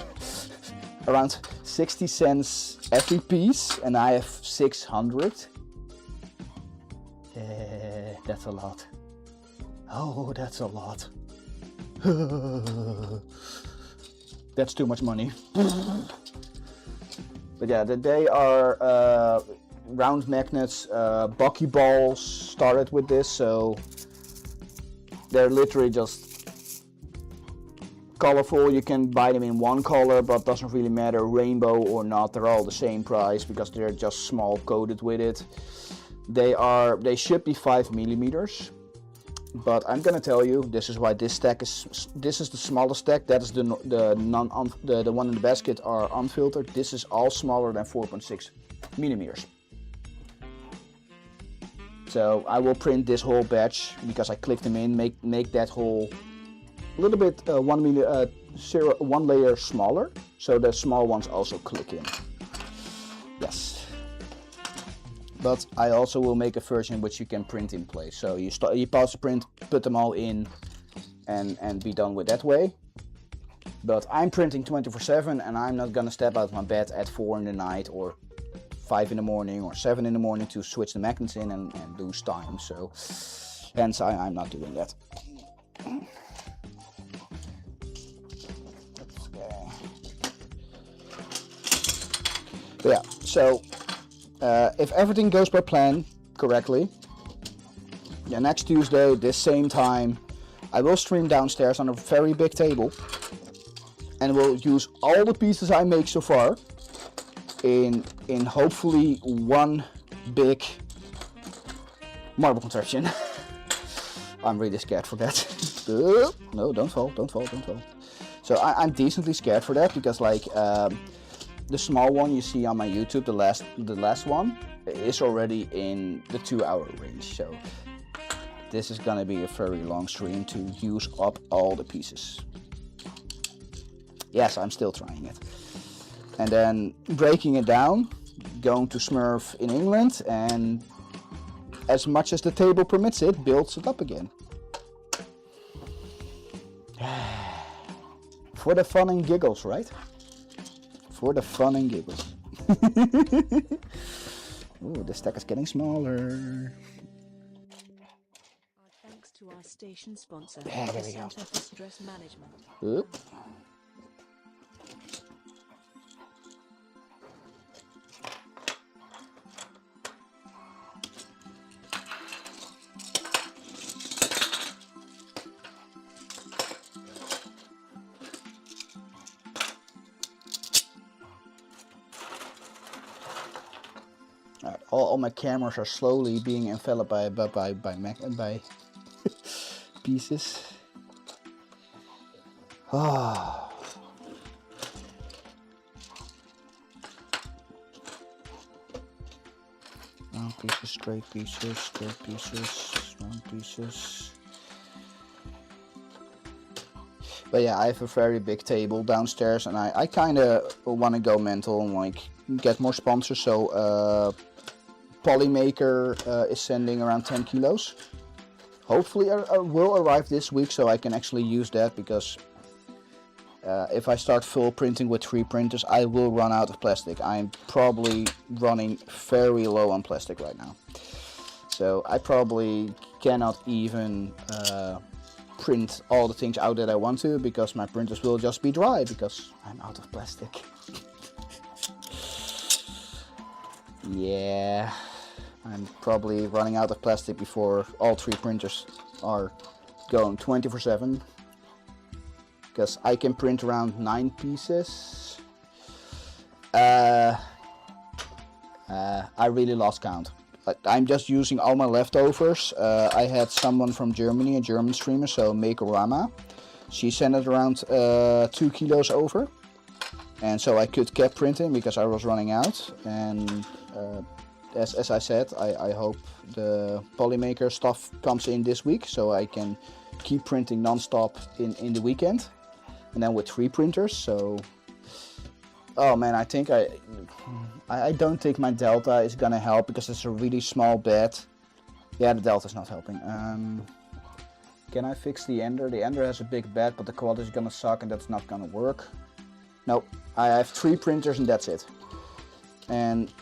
Around 60 cents every piece, and I have 600. That's a lot. Oh, that's a lot. That's too much money. But yeah, they are round magnets. Buckyballs started with this, so they're literally just colorful. You can buy them in one color, but doesn't really matter, rainbow or not. They're all the same price because they're just small coated with it. They should be 5 millimeters, but I'm gonna tell you, this is why this stack is. This is the smallest stack. That is the one in the basket are unfiltered. This is all smaller than 4.6 millimeters. So I will print this whole batch because I clicked them in. Make that whole a little bit one layer smaller, so the small ones also click in. Yes. But I also will make a version which you can print in place. So you pause the print, put them all in, and be done with that way. But I'm printing 24/7, and I'm not gonna step out of my bed at 4 in the night or 5 in the morning or 7 in the morning to switch the magnets in and lose time. So hence I'm not doing that. Okay. But yeah, so. If everything goes by plan correctly, yeah, next Tuesday, this same time, I will stream downstairs on a very big table, and will use all the pieces I make so far in hopefully one big marble contraption. I'm really scared for that. No, don't fall. So I'm decently scared for that because like. The small one you see on my YouTube, the last one, is already in the 2-hour range. So this is gonna be a very long stream to use up all the pieces. Yes, I'm still trying it. And then breaking it down, going to SMRRF in England, and as much as the table permits it, builds it up again. For the fun and giggles, right? For the fun and giggles. Ooh, the stack is getting smaller. Thanks to our station sponsor, Yeah, there the we go. Center for Stress Management. Oop. All my cameras are slowly being enveloped by pieces. Ah. Round pieces, straight pieces, round pieces. But yeah, I have a very big table downstairs, and I kind of want to go mental and like get more sponsors. So Polymaker is sending around 10 kilos. Hopefully I will arrive this week, so I can actually use that, because if I start full printing with 3 printers, I will run out of plastic. I'm probably running very low on plastic right now. So I probably cannot even print all the things out that I want to, because my printers will just be dry because I'm out of plastic. Yeah, I'm probably running out of plastic before all 3 printers are going 24/7, because I can print around 9 pieces. I really lost count. I'm just using all my leftovers. I had someone from Germany, a German streamer, so Makerama. She sent it around 2 kilos over, and so I could keep printing because I was running out. And as I said, I hope the Polymaker stuff comes in this week, so I can keep printing non-stop in the weekend, and then with 3 printers. So, oh man, I think I don't think my delta is gonna help because it's a really small bed. Yeah, the delta's not helping. Can I fix the ender? The ender has a big bed, but the quality is gonna suck, and that's not gonna work. Nope, I have 3 printers and that's it. And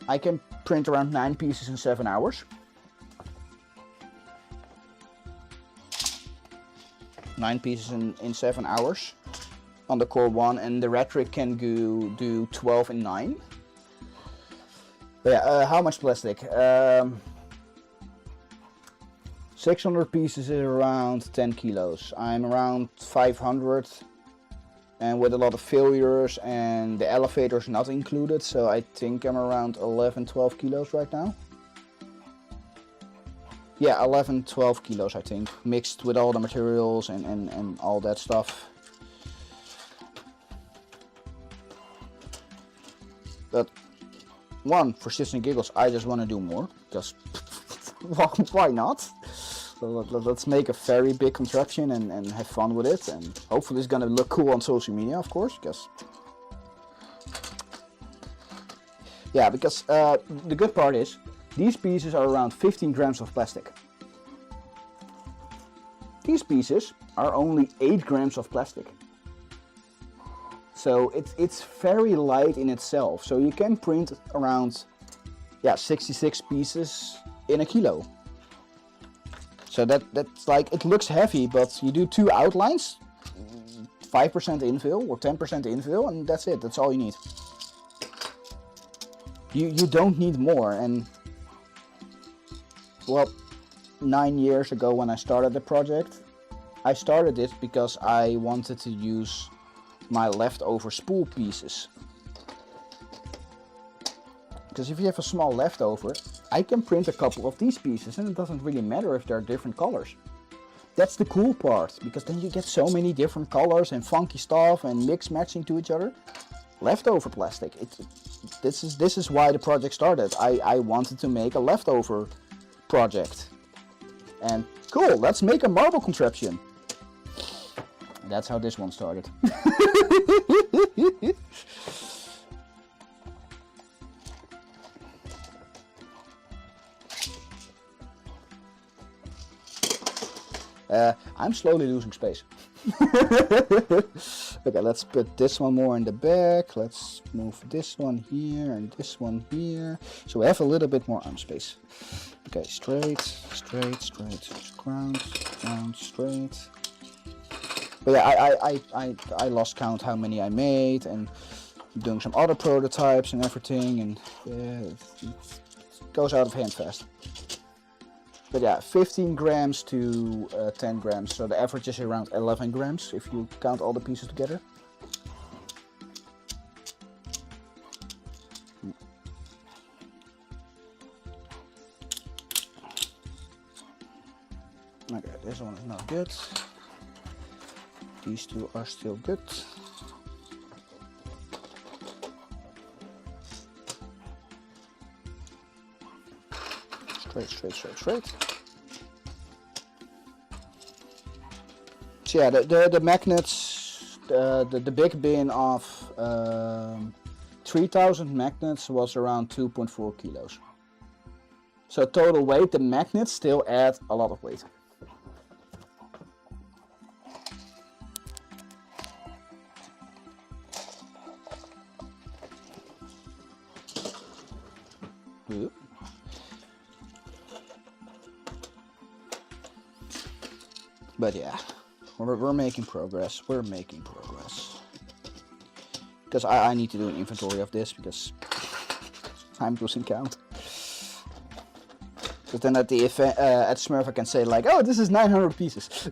I can print around 9 pieces in 7 hours. 9 pieces in 7 hours on the Core 1, and the Rhetoric can do 12 in 9. But yeah, how much plastic? 600 pieces is around 10 kilos. I'm around 500, and with a lot of failures and the elevators not included, so I think I'm around 11-12 kilos right now. Yeah, 11-12 kilos I think, mixed with all the materials and all that stuff. But one, for shits and giggles, I just want to do more, because why not? So let's make a very big contraption and have fun with it, and hopefully it's gonna look cool on social media, of course, because the good part is these pieces are around 15 grams of plastic. These pieces are only 8 grams of plastic. So it's very light in itself. So you can print around 66 pieces in a kilo. So that's like, it looks heavy, but you do 2 outlines, 5% infill or 10% infill, and that's it. That's all you need. You don't need more. And well, 9 years ago when I started the project, I started it because I wanted to use my leftover spool pieces. Because if you have a small leftover, I can print a couple of these pieces and it doesn't really matter if they're different colors. That's the cool part, because then you get so many different colors and funky stuff and mix matching to each other. Leftover plastic. This is why the project started. I wanted to make a leftover project. And cool, let's make a marble contraption. That's how this one started. I'm slowly losing space. Okay, let's put this one more in the back. Let's move this one here and this one here. So we have a little bit more arm space. Okay, straight, straight, straight, ground, ground, straight. But yeah, I lost count how many I made, and doing some other prototypes and everything, and yeah, it goes out of hand fast. But yeah, 15 grams to 10 grams, so the average is around 11 grams if you count all the pieces together. Okay, this one is not good. These two are still good. Straight, straight, straight, straight. So yeah, the magnets, the big bin of 3000 magnets was around 2.4 kilos. So total weight, the magnets still add a lot of weight. Oop. But yeah, we're making progress. We're making progress. Because I need to do an inventory of this, because I'm losing count. Because then at the event, at SMRRF I can say like, oh, this is 900 pieces.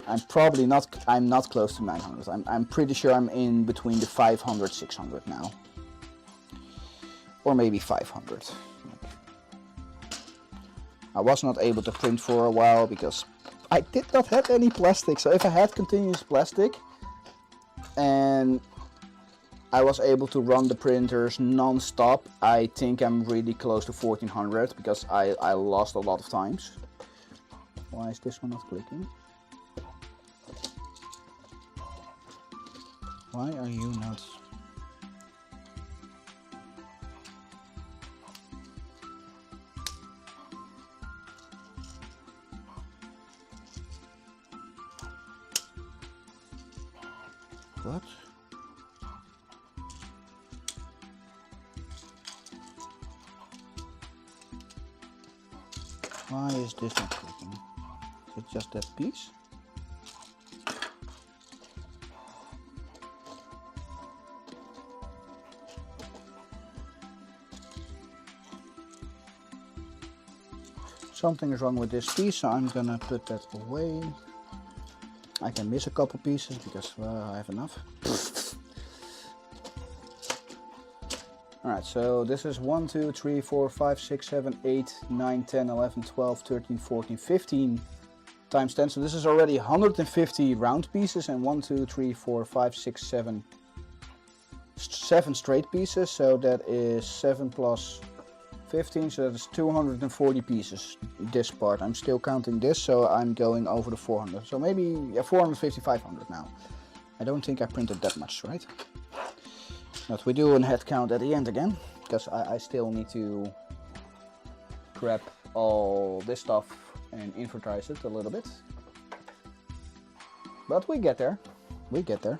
I'm not close to 900. I'm pretty sure I'm in between the 500, 600 now. Or maybe 500. I was not able to print for a while because I did not have any plastic. So if I had continuous plastic and I was able to run the printers non-stop. I think I'm really close to 1400 because I lost a lot of times. Why is this one not clicking? Why are you not? What? Why is this not clicking? Is it just that piece? Something is wrong with this piece, so I'm gonna put that away. I can miss a couple pieces because I have enough. Alright, so this is 1, 2, 3, 4, 5, 6, 7, 8, 9, 10, 11, 12, 13, 14, 15 times 10. So this is already 150 round pieces and 1, 2, 3, 4, 5, 6, 7 straight pieces. So that is 7 plus 15, so that's 240 pieces, this part. I'm still counting this, so I'm going over the 400. So maybe 450, 500 now. I don't think I printed that much, right? But we do a head count at the end again, because I still need to grab all this stuff and invertise it a little bit. But we get there. We get there.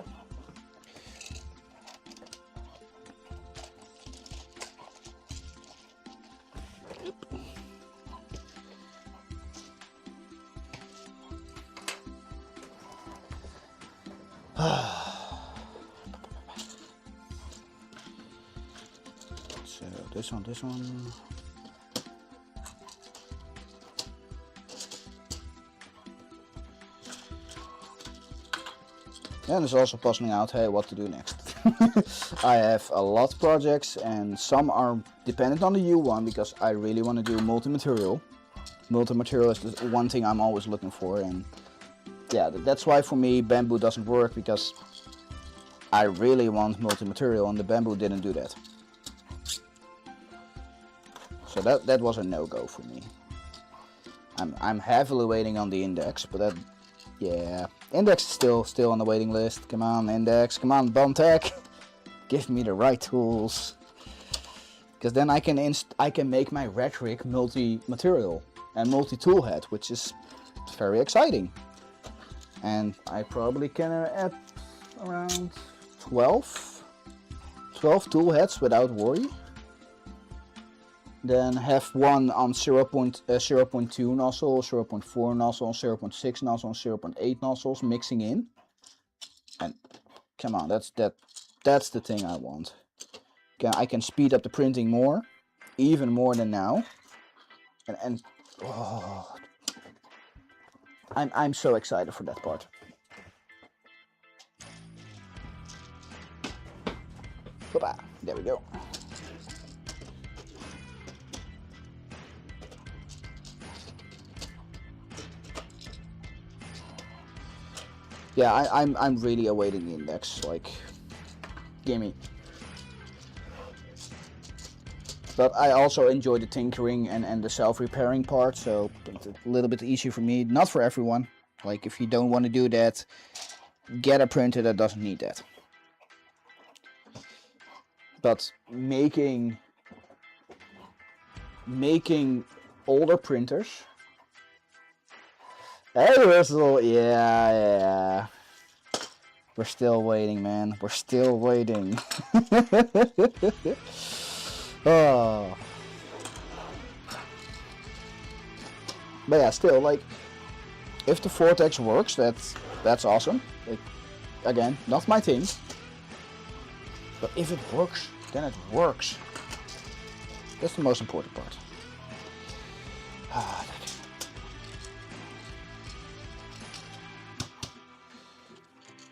So this one. And it's also puzzling out, hey, what to do next. I have a lot of projects and some are dependent on the U1 because I really want to do multi-material. Multi-material is the one thing I'm always looking for, and yeah, that's why for me bamboo doesn't work, because I really want multi-material and the bamboo didn't do that. So that was a no-go for me. I'm heavily waiting on the index, but that, yeah, index is still on the waiting list. Come on, index, come on, Bontech, give me the right tools, because then I can make my rhetoric multi-material and multi-tool head, which is very exciting. And I probably can add around 12 tool heads without worry. Then have one on 0.2 nozzle, 0.4 nozzle, 0.6 nozzle, and 0.8 nozzles mixing in. And come on, that's the thing I want. I can speed up the printing more, even more than now. And oh, I'm so excited for that part. Hoppa, there we go. Yeah, I'm really awaiting the index, like, gimme. But I also enjoy the tinkering and the self-repairing part, so it's a little bit easier for me. Not for everyone. Like, if you don't want to do that, get a printer that doesn't need that. But making older printers. Hey, Russell, yeah. We're still waiting, man. We're still waiting. Oh. But yeah, still, like, if the vortex works, that's awesome. Like, again, not my thing. But if it works, then it works. That's the most important part.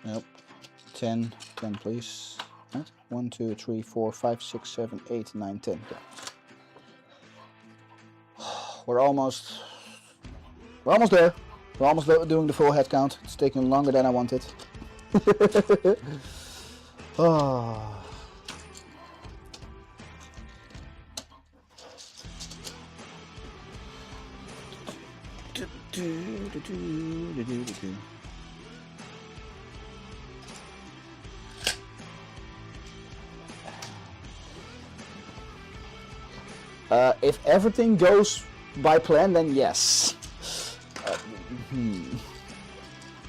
Nope. 10 please. Right? 1, 2, 3, 4, 5, 6, 7, 8, 9, 10. Yeah. We're almost there. We're almost doing the full head count. It's taking longer than I wanted. Oh. If everything goes by plan, then yes.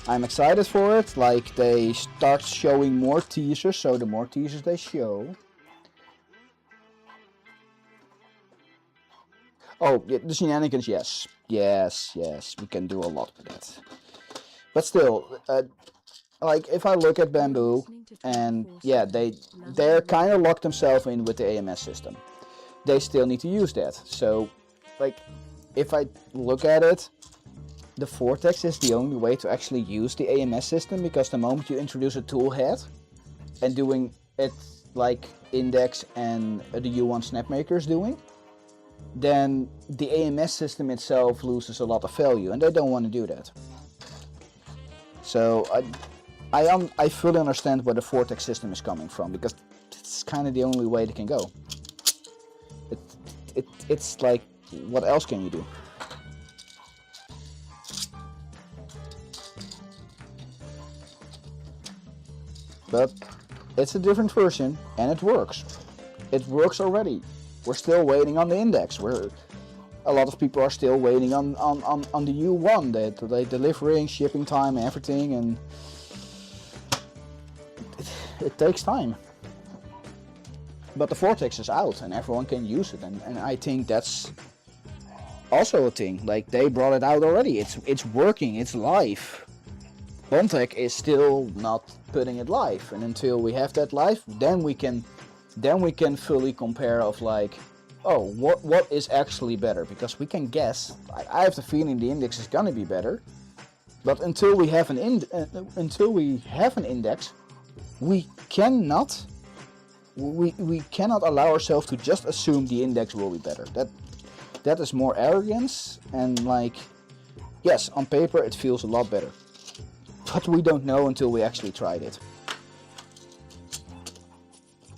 I'm excited for it. Like, they start showing more teasers, so the more teasers they show. Oh, yeah, the shenanigans, yes. Yes, we can do a lot with that. But still, like, if I look at Bamboo, and yeah, they're kind of locked themselves in with the AMS system. They still need to use that. So, like, if I look at it, the Vortex is the only way to actually use the AMS system, because the moment you introduce a tool head and doing it like Index and the U1 Snapmaker is doing, then the AMS system itself loses a lot of value, and they don't want to do that. So I fully understand where the Vortex system is coming from, because it's kind of the only way they can go. It's like, what else can you do? But it's a different version, and it works. It works already. We're still waiting on the Index. A lot of people are still waiting on the U1, the delivering, shipping time, everything, and it takes time. But the Vortex is out, and everyone can use it, and I think that's also a thing. Like, they brought it out already. It's working. It's live. Bontech is still not putting it live, and until we have that live, then we can fully compare of like, oh, what is actually better, because we can guess. I have the feeling the Index is gonna be better, but until we have an Index, we cannot allow ourselves to just assume the Index will be better. That is more arrogance, and like, yes, on paper it feels a lot better, but we don't know until we actually tried it.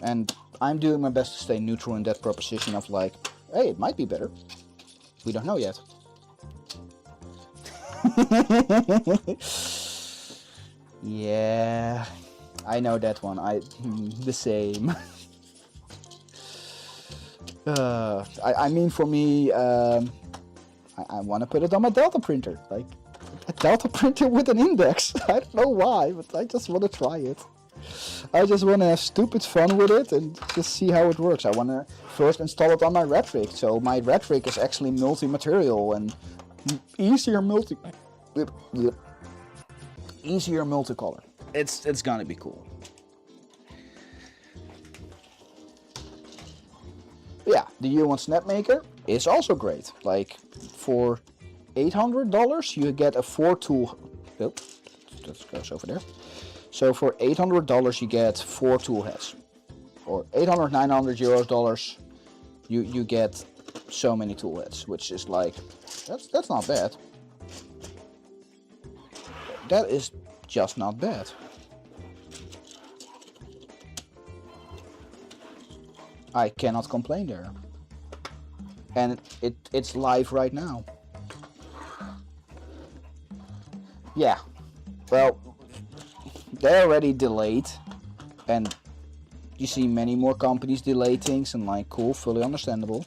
And I'm doing my best to stay neutral in that proposition of like, hey, it might be better. We don't know yet. Yeah, I know that one. The same. I mean, for me, I want to put it on my Delta printer. Like, a Delta printer with an Index. I don't know why, but I just want to try it. I just want to have stupid fun with it and just see how it works. I want to first install it on my red rig, so my red rig is actually multi-material and easier multicolor. It's gonna be cool. Yeah, the U1 Snapmaker is also great. Like, for $800 you get a 4-tool. Oh, that goes over there. So for $800 you get 4 tool heads, or 800, 900 euros, you get so many tool heads, which is like, that's not bad. That is just not bad. I cannot complain there. And it's live right now. Yeah, well, they're already delayed, and you see many more companies delay things, and like, cool, fully understandable.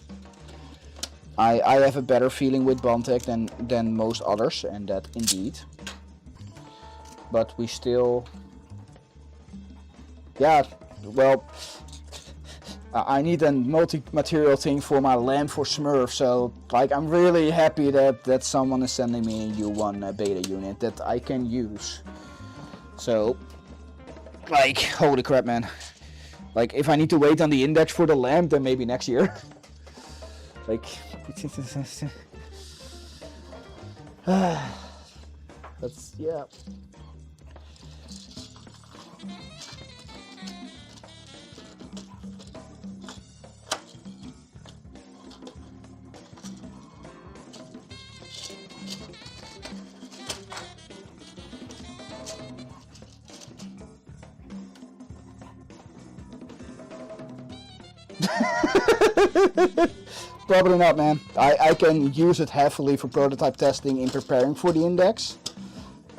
I have a better feeling with Bontech than most others, and that indeed. But we still, yeah, well, I need a multi-material thing for my lamp for Smurf, so like, I'm really happy that someone is sending me a U1 beta unit that I can use. So, like, holy crap, man. Like, if I need to wait on the Index for the lamp, then maybe next year. Like, that's, yeah. Probably not, man. I can use it heavily for prototype testing in preparing for the index.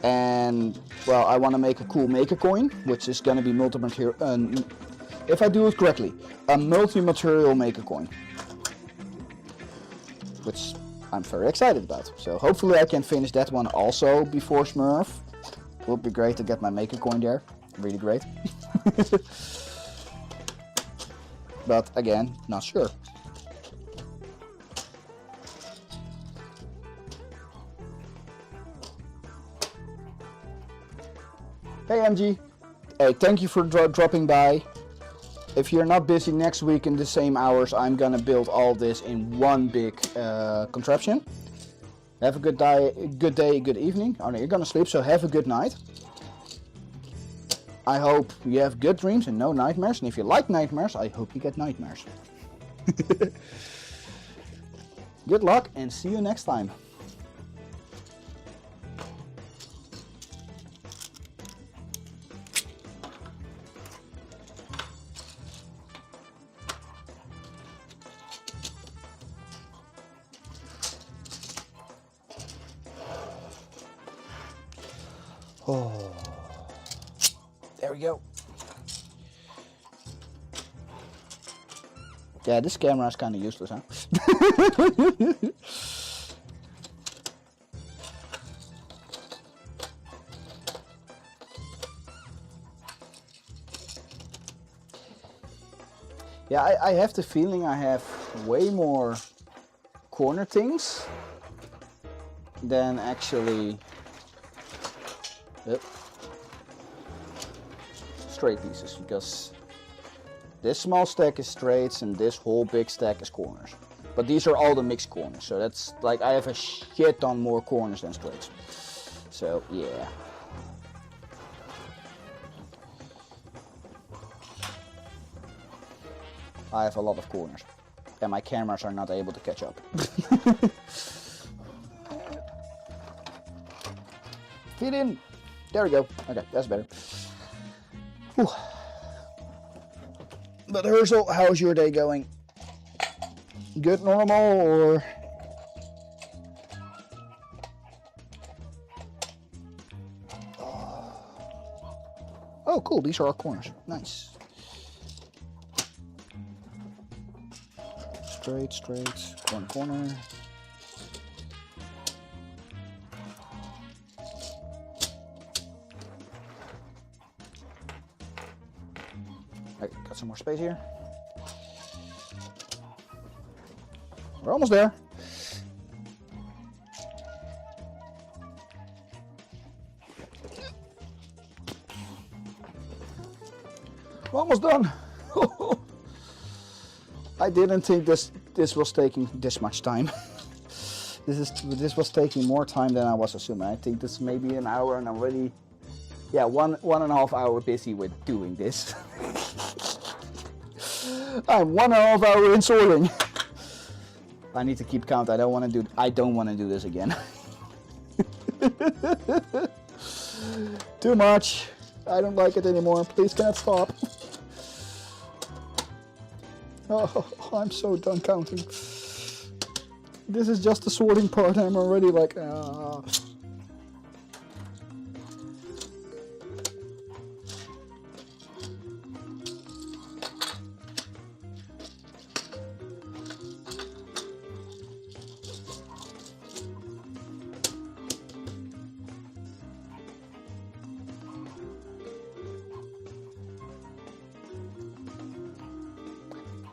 And, well, I want to make a cool maker coin, which is going to be multi-material, if I do it correctly, a multi-material maker coin. Which I'm very excited about. So hopefully I can finish that one also before SMRRF. It would be great to get my maker coin there. Really great. But again, not sure. Hey MG, hey, thank you for dropping by. If you're not busy next week in the same hours, I'm gonna build all this in one big contraption. Have a good day, good evening. Oh no, you're gonna sleep, so have a good night. I hope you have good dreams and no nightmares. And if you like nightmares, I hope you get nightmares. Good luck and see you next time. Oh, there we go. Yeah, this camera is kind of useless, huh? Yeah, I have the feeling I have way more corner things than actually straight pieces, because this small stack is straights and this whole big stack is corners. But these are all the mixed corners, so that's like I have a shit ton more corners than straights. So yeah. I have a lot of corners and my cameras are not able to catch up. Feed in. There we go. Okay, that's better. Whew. But Herschel, how's your day going? Good, normal, or? Oh, cool. These are our corners. Nice. Straight, straight, corner, corner. Right, got some more space here. We're almost there. We're almost done. I didn't think this was taking this much time. This was taking more time than I was assuming. I think this may be an hour, and I'm already, yeah, one and a half hour busy with doing this. I'm 1.5 hours in sorting. I need to keep count. I don't want to do this again. Too much. I don't like it anymore. Please can't stop. Oh, I'm so done counting. This is just the sorting part. I'm already like,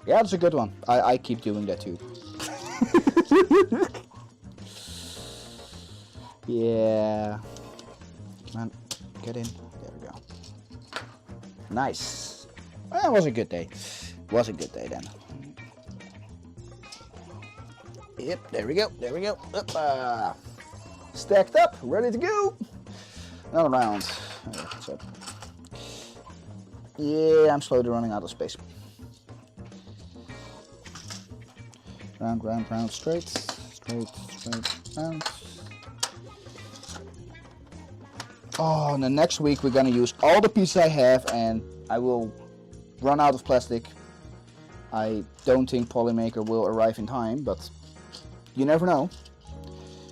yeah, that's a good one. I keep doing that too. Yeah. Come on, get in. There we go. Nice. That was a good day. Was a good day then. Yep, there we go. There we go. Up, stacked up, ready to go. Another round. What's up? Yeah, I'm slowly running out of space. Round, round, round, straight, straight, straight, round. Oh, and then next week we're gonna use all the pieces I have, and I will run out of plastic. I don't think Polymaker will arrive in time, but you never know.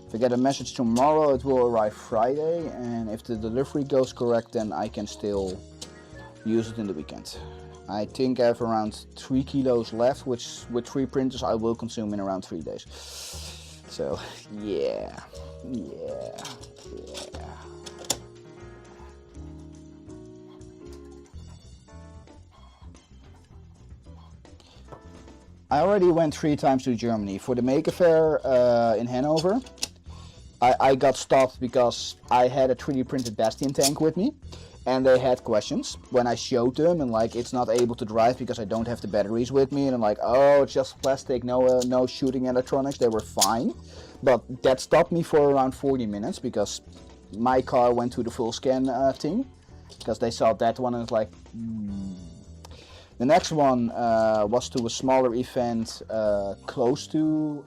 If I get a message tomorrow, it will arrive Friday, and if the delivery goes correct, then I can still use it in the weekend. I think I have around 3 kilos left, which with 3 printers I will consume in around 3 days. So yeah. I already went 3 times to Germany. For the Maker Fair in Hanover, I got stopped because I had a 3D printed Bastion tank with me, and they had questions when I showed them, and like, it's not able to drive because I don't have the batteries with me, and I'm like, oh, it's just plastic, no shooting electronics. They were fine, but that stopped me for around 40 minutes because my car went to the full scan thing, because they saw that one and it's like, The next one was to a smaller event close to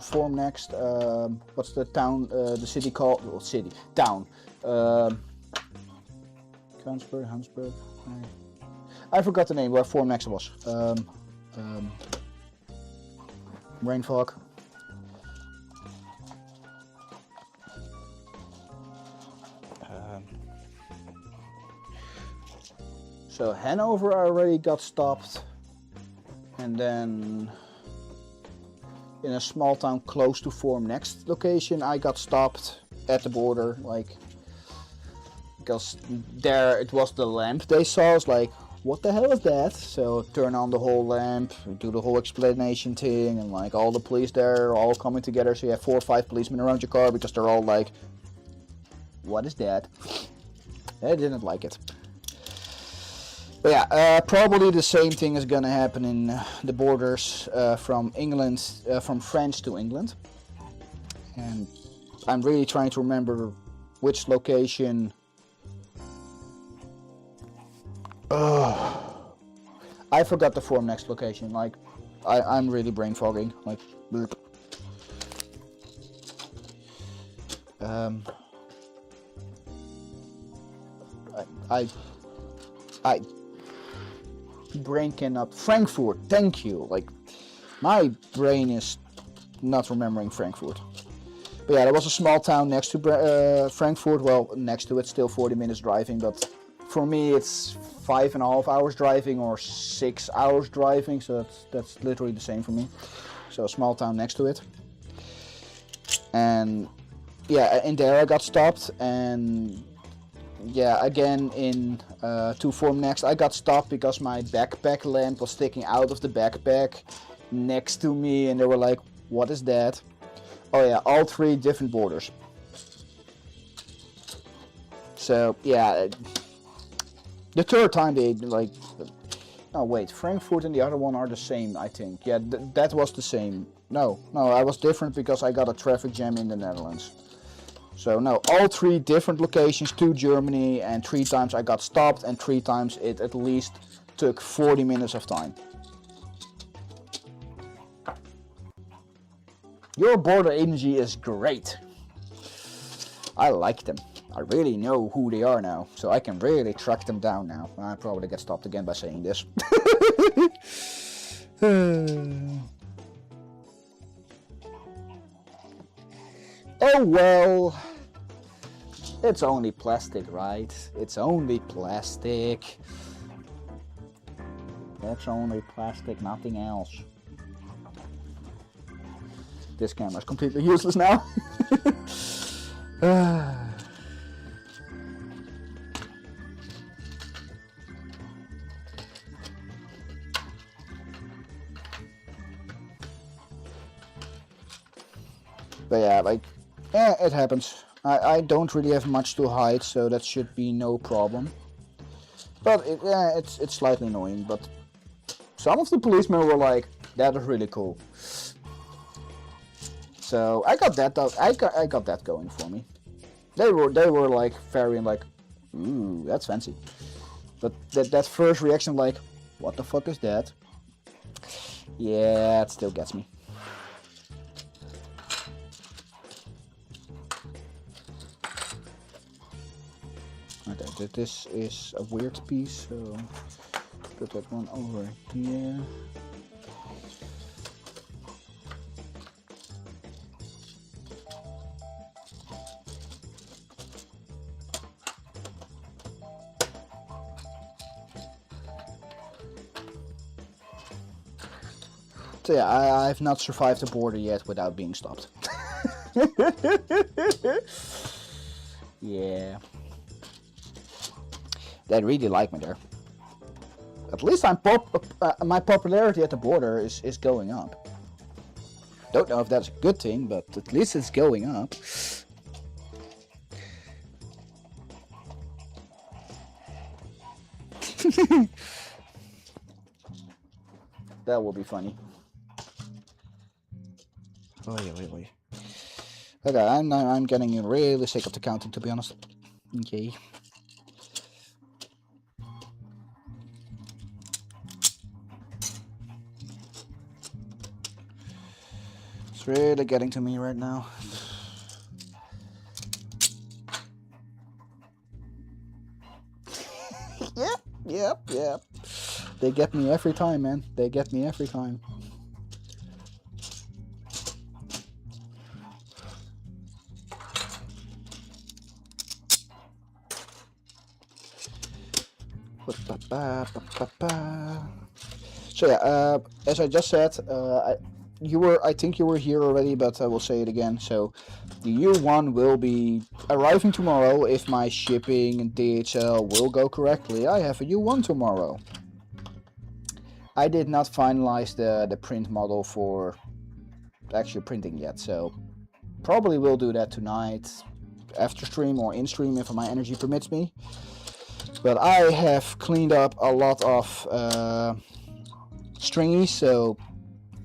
Form Next. What's the town? The city called? Well, city town. Hansburg. I forgot the name where Form Next was. Brain fog. So Hanover already got stopped, and then in a small town close to Form Next location I got stopped at the border, like, because there it was the lamp they saw. I was like, what the hell is that? So turn on the whole lamp, do the whole explanation thing, and like all the police there are all coming together, so you have 4 or 5 policemen around your car because they're all like, what is that? I didn't like it. But yeah, probably the same thing is gonna happen in the borders from England, from France to England. And I'm really trying to remember which location. I forgot the Form Next location. Like, I'm really brain fogging. Like, I brain cannot. Frankfurt, thank you. Like, my brain is not remembering Frankfurt. But yeah, there was a small town next to Frankfurt. Well, next to it, still 40 minutes driving, but for me it's 5.5 hours driving or 6 hours driving, so that's literally the same for me. So a small town next to it. And yeah, in there I got stopped, and yeah, again in to Form Next I got stopped because my backpack lamp was sticking out of the backpack next to me, and they were like, what is that? Oh yeah, all 3 different borders. So yeah, the third time they like, oh wait, Frankfurt and the other one are the same, I think. Yeah, that was the same. No, I was different because I got a traffic jam in the Netherlands. So no, all 3 different locations to Germany, and 3 times I got stopped, and 3 times it at least took 40 minutes of time. Your border agency is great. I like them. I really know who they are now, so I can really track them down now. I probably get stopped again by saying this. Oh well, it's only plastic, right? It's only plastic. That's only plastic, nothing else. This camera is completely useless now. But yeah, like, it happens. I don't really have much to hide, so that should be no problem. But it's slightly annoying. But some of the policemen were like, "That is really cool." So I got that. I got that going for me. They were like very like, "Ooh, that's fancy." But that first reaction, like, "What the fuck is that?" Yeah, it still gets me. Okay, this is a weird piece, so put that one over here. So yeah, I've not survived the border yet without being stopped. Yeah. They really like me there. At least my popularity at the border is going up. Don't know if that's a good thing, but at least it's going up. That will be funny. Wait. Okay, I'm getting really sick of the counting, to be honest. Okay. It's really getting to me right now. Yep. They get me every time, man. They get me every time. So yeah, as I just said, I think you were here already, but I will say it again. So the U1 will be arriving tomorrow if my shipping and DHL will go correctly. I have a U1 tomorrow. I did not finalize the print model for actual printing yet, so probably will do that tonight after stream or in stream if my energy permits me. But I have cleaned up a lot of stringies, so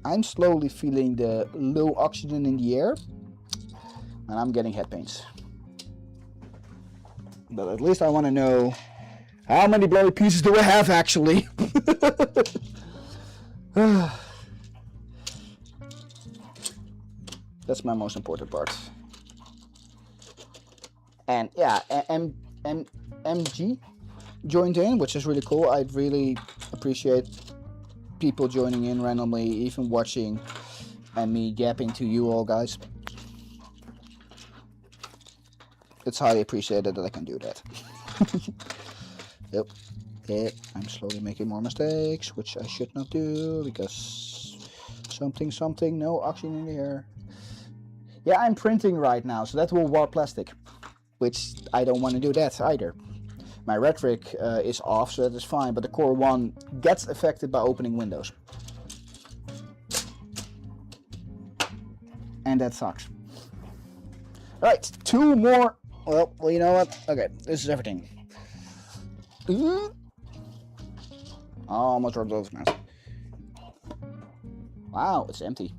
I'm slowly feeling the low oxygen in the air, and I'm getting head pains. But at least I want to know how many bloody pieces do I have actually. That's my most important part. And yeah, MG joined in, which is really cool. I'd really appreciate people joining in randomly, even watching, and me gapping to you all guys. It's highly appreciated that I can do that. Yep. I'm slowly making more mistakes, which I should not do, because something, no oxygen in the air. Yeah, I'm printing right now, so that will warp plastic, which I don't want to do that either. My rhetoric is off, so that is fine, but the core 1 gets affected by opening windows. And that sucks. Alright, 2 more. Well, you know what? Okay, this is everything. Almost rubbed those now. Wow, it's empty.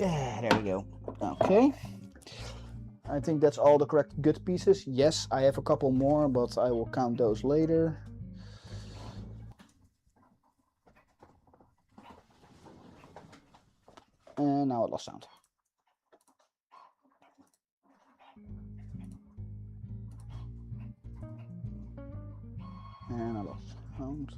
Yeah, there we go. Okay. I think that's all the correct good pieces. Yes, I have a couple more, but I will count those later. And now it lost sound. And I lost sound.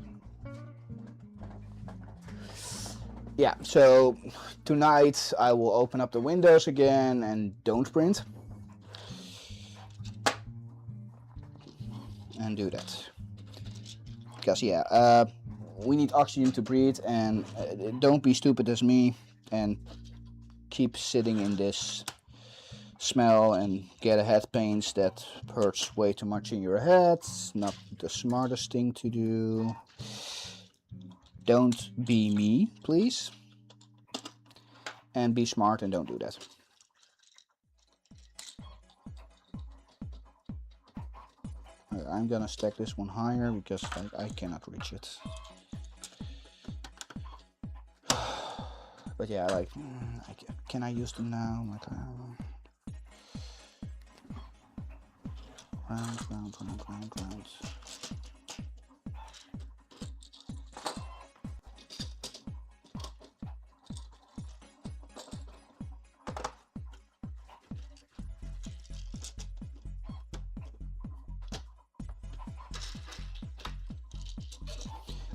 Yeah, so tonight I will open up the windows again and don't print. And do that. Because yeah, we need oxygen to breathe, and don't be stupid as me and keep sitting in this smell and get a head pains that hurts way too much in your head. Not the smartest thing to do. Don't be me, please. And be smart and don't do that. I'm gonna stack this one higher because I cannot reach it. But yeah, like, can I use them now? Like, round.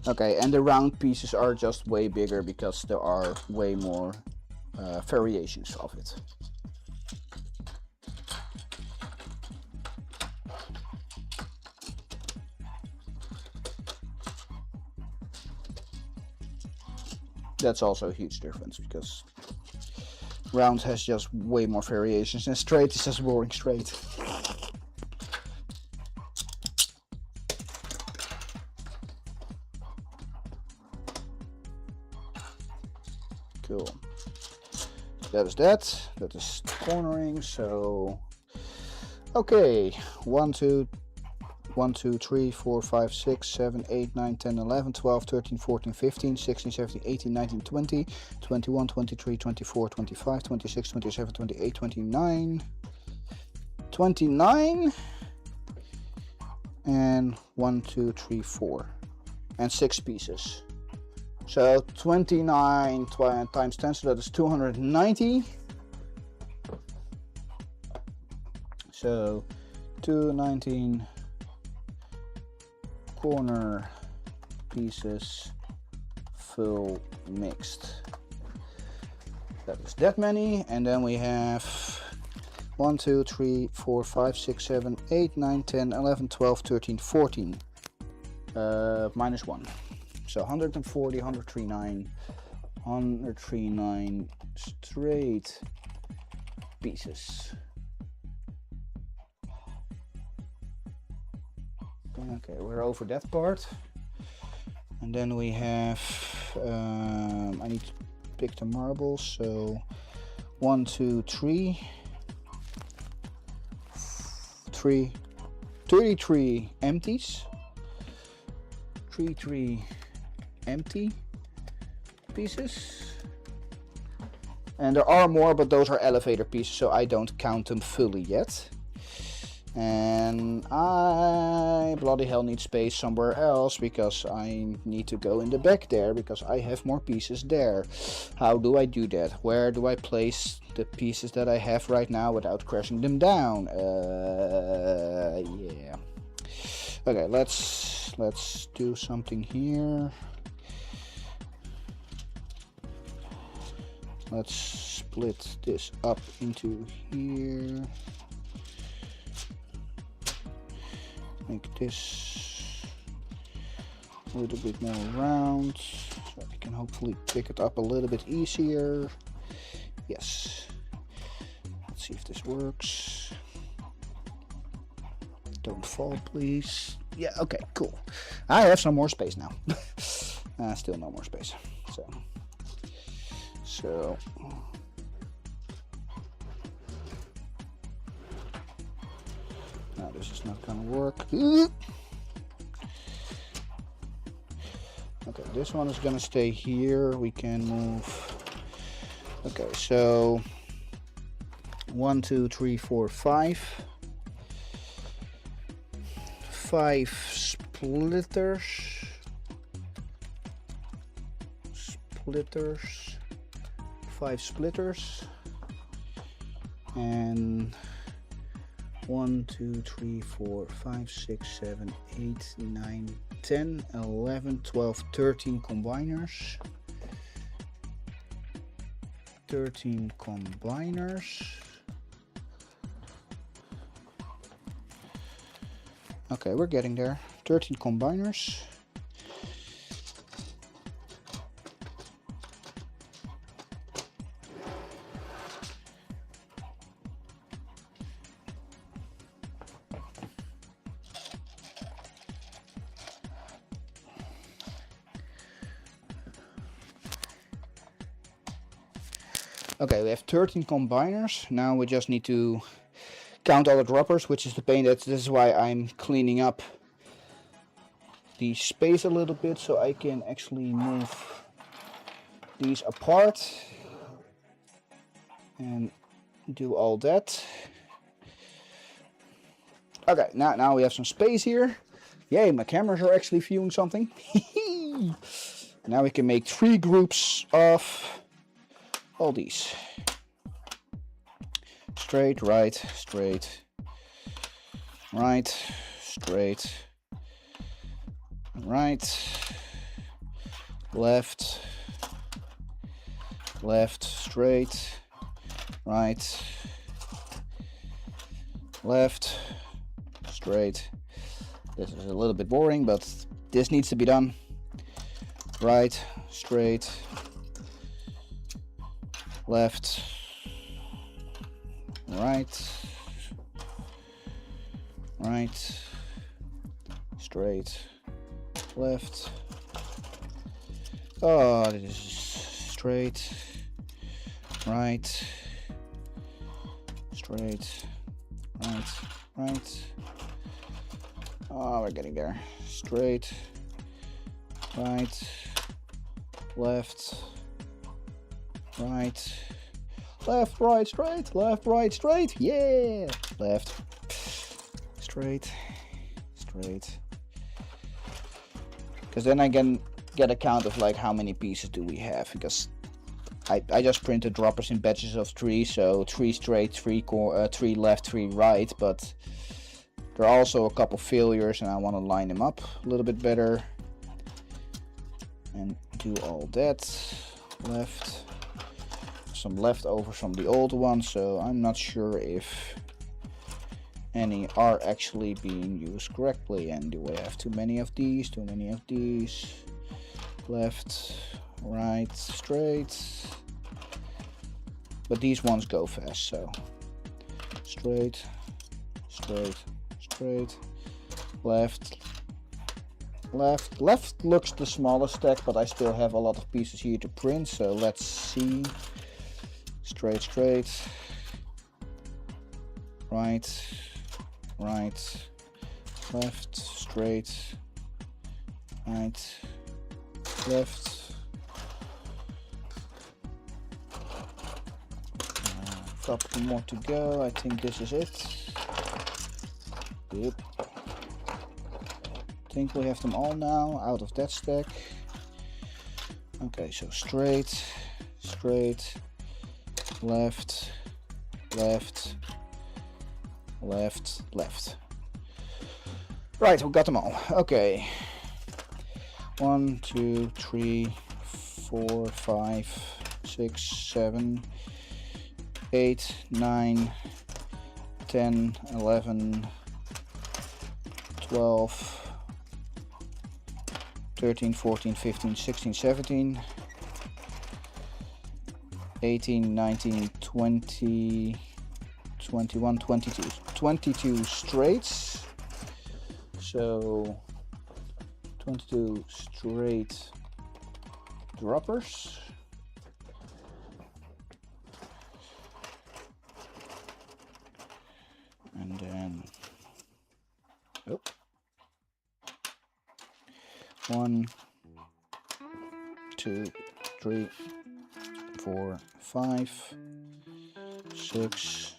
Okay, and the round pieces are just way bigger because there are way more variations of it. That's also a huge difference because round has just way more variations and straight is just boring straight. Cool. That is that. That is cornering. So, okay, 1, 2, 3, 4, 5, 6, 7, 8, 9, 10, 11, 12, 13, 14, 15, 16, 17, 18, 19, 20, 21, 23, 24, 25, 26, 27, 28, 29, 29, and 1, 2, 3, 4, and 6 pieces. So 29 times 10, so that is 290. So 219 corner pieces full mixed. That is that many, and then we have 1, 2, 3, 4, 5, 6, 7, 8, 9, 10, 11, 12, 13, 14. Minus 1. So 140, 139, 139 straight pieces. Okay, we're over that part. And then we have, I need to pick the marbles. So 1, 2, 3, 33 empties. 33 empty pieces, and there are more, but those are elevator pieces, so I don't count them fully yet. And I bloody hell need space somewhere else because I need to go in the back there because I have more pieces there. How do I do that? Where do I place the pieces that I have right now without crashing them down? Yeah. Okay, let's do something here. Let's split this up into here. Make this a little bit more round so I can hopefully pick it up a little bit easier. Yes. Let's see if this works. Don't fall, please. Yeah, okay, cool. I have some more space now. Still no more space. So now this is not gonna work. Okay, this one is gonna stay here. We can move. Okay, so 1, 2, 3, 4, 5. 5 splitters. 5 splitters. And 1, 2, 3, 4, 5, 6, 7, 8, 9, 10, 11, 12, 13 combiners. 13 combiners. Okay, we're getting there. 13 combiners. Okay, we have 13 combiners. Now we just need to count all the droppers, which is the pain. This is why I'm cleaning up the space a little bit so I can actually move these apart and do all that. Okay, now we have some space here. Yay, my cameras are actually viewing something. Now we can make 3 groups of all these. Straight, right, straight, right, straight, right, left, left, straight, right, left, straight. This is a little bit boring, but this needs to be done. Right, straight, left, right, right, straight, left. Oh, this is straight, right, straight, right, right. Oh, we're getting there. Straight, right, left, right, left, right, straight, left, right, straight. Yeah, left, straight, straight. Because then I can get a count of like how many pieces do we have, because I just printed droppers in batches of 3, so 3 straight, 3 left, 3 right, but there are also a couple failures and I want to line them up a little bit better and do all that. Left, some leftovers from the old one, so I'm not sure if any are actually being used correctly. And do I have too many of these? Too many of these. Left, right, straight. But these ones go fast, so straight, straight, straight, left, left. Left looks the smallest stack, but I still have a lot of pieces here to print, so let's see. Straight, straight, right, right, left, straight, right, left. Couple more to go. I think this is it. Good. I think we have them all now out of that stack. Okay, so straight, straight, left, left, left, left. Right, we got them all. Okay. 1, 2, 3, 4, 5, 6, 7, 8, 9, 10, 11, 12, 13, 14, 15, 16, 17, 18, 19, 20, 21, 22. 22 straights. So 22 straight droppers. And then, oh, 1, 2, 3, 4, 5, 6,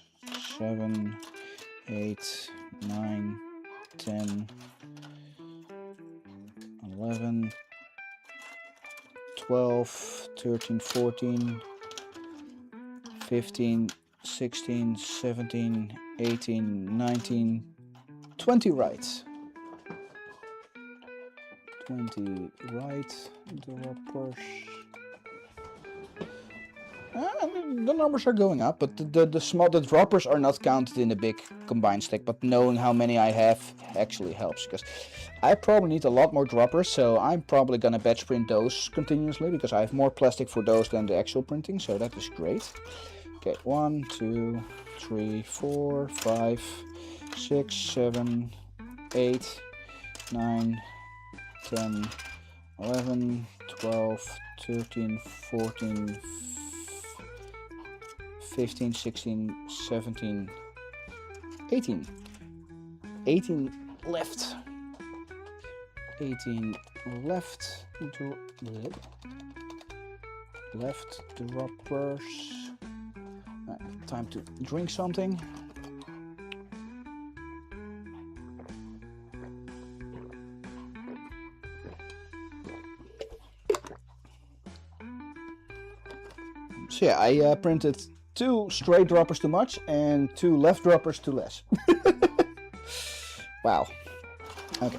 7, 8, 9, 10, 11, 12, 13, 14, 15, 16, 17, 18, 19, 20 right. 20 right droppers. The numbers are going up, but the droppers are not counted in the big combined stack, but knowing how many I have actually helps, because I probably need a lot more droppers, so I'm probably gonna batch print those continuously because I have more plastic for those than the actual printing, so that is great. Okay, 1, 2, 3, 4, 5, 6, 7, 8, 9, 10, 11, 12, 13, 14, 15, 16, 17, 18. 18 left. 18 left. Left droppers. Time to drink something. So yeah, I printed 2 straight droppers too much and 2 left droppers too less. Wow. Okay.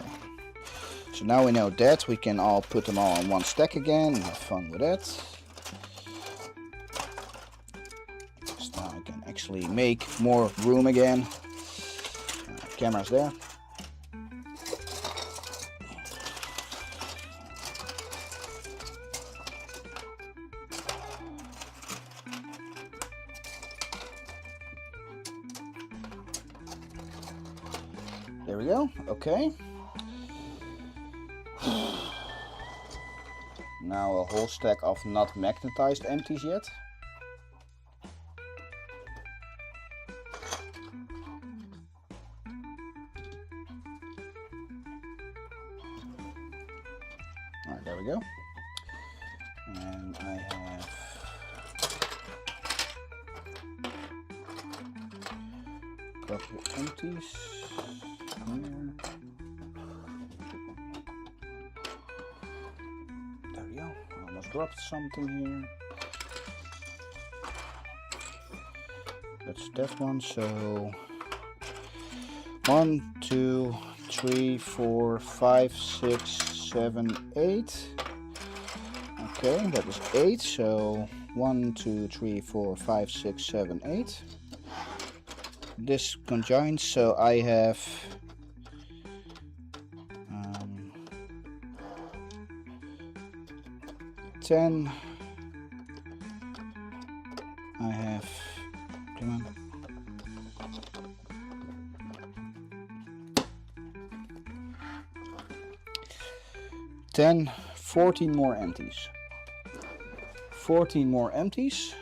So now we know that, we can all put them all on one stack again and have fun with that. So now I can actually make more room again. Camera's there. There we go, okay. Now a whole stack of not magnetized empties yet. Alright, there we go. And I have a couple empties here. There we go. I almost dropped something here. That's that one. So 1, 2, 3, 4, 5, 6, 7, 8. Okay, that is 8. So 1, 2, 3, 4, 5, 6, 7, 8. This conjoins, so I have 10. I have, come on. Ten, 14 more empties. 14 more empties.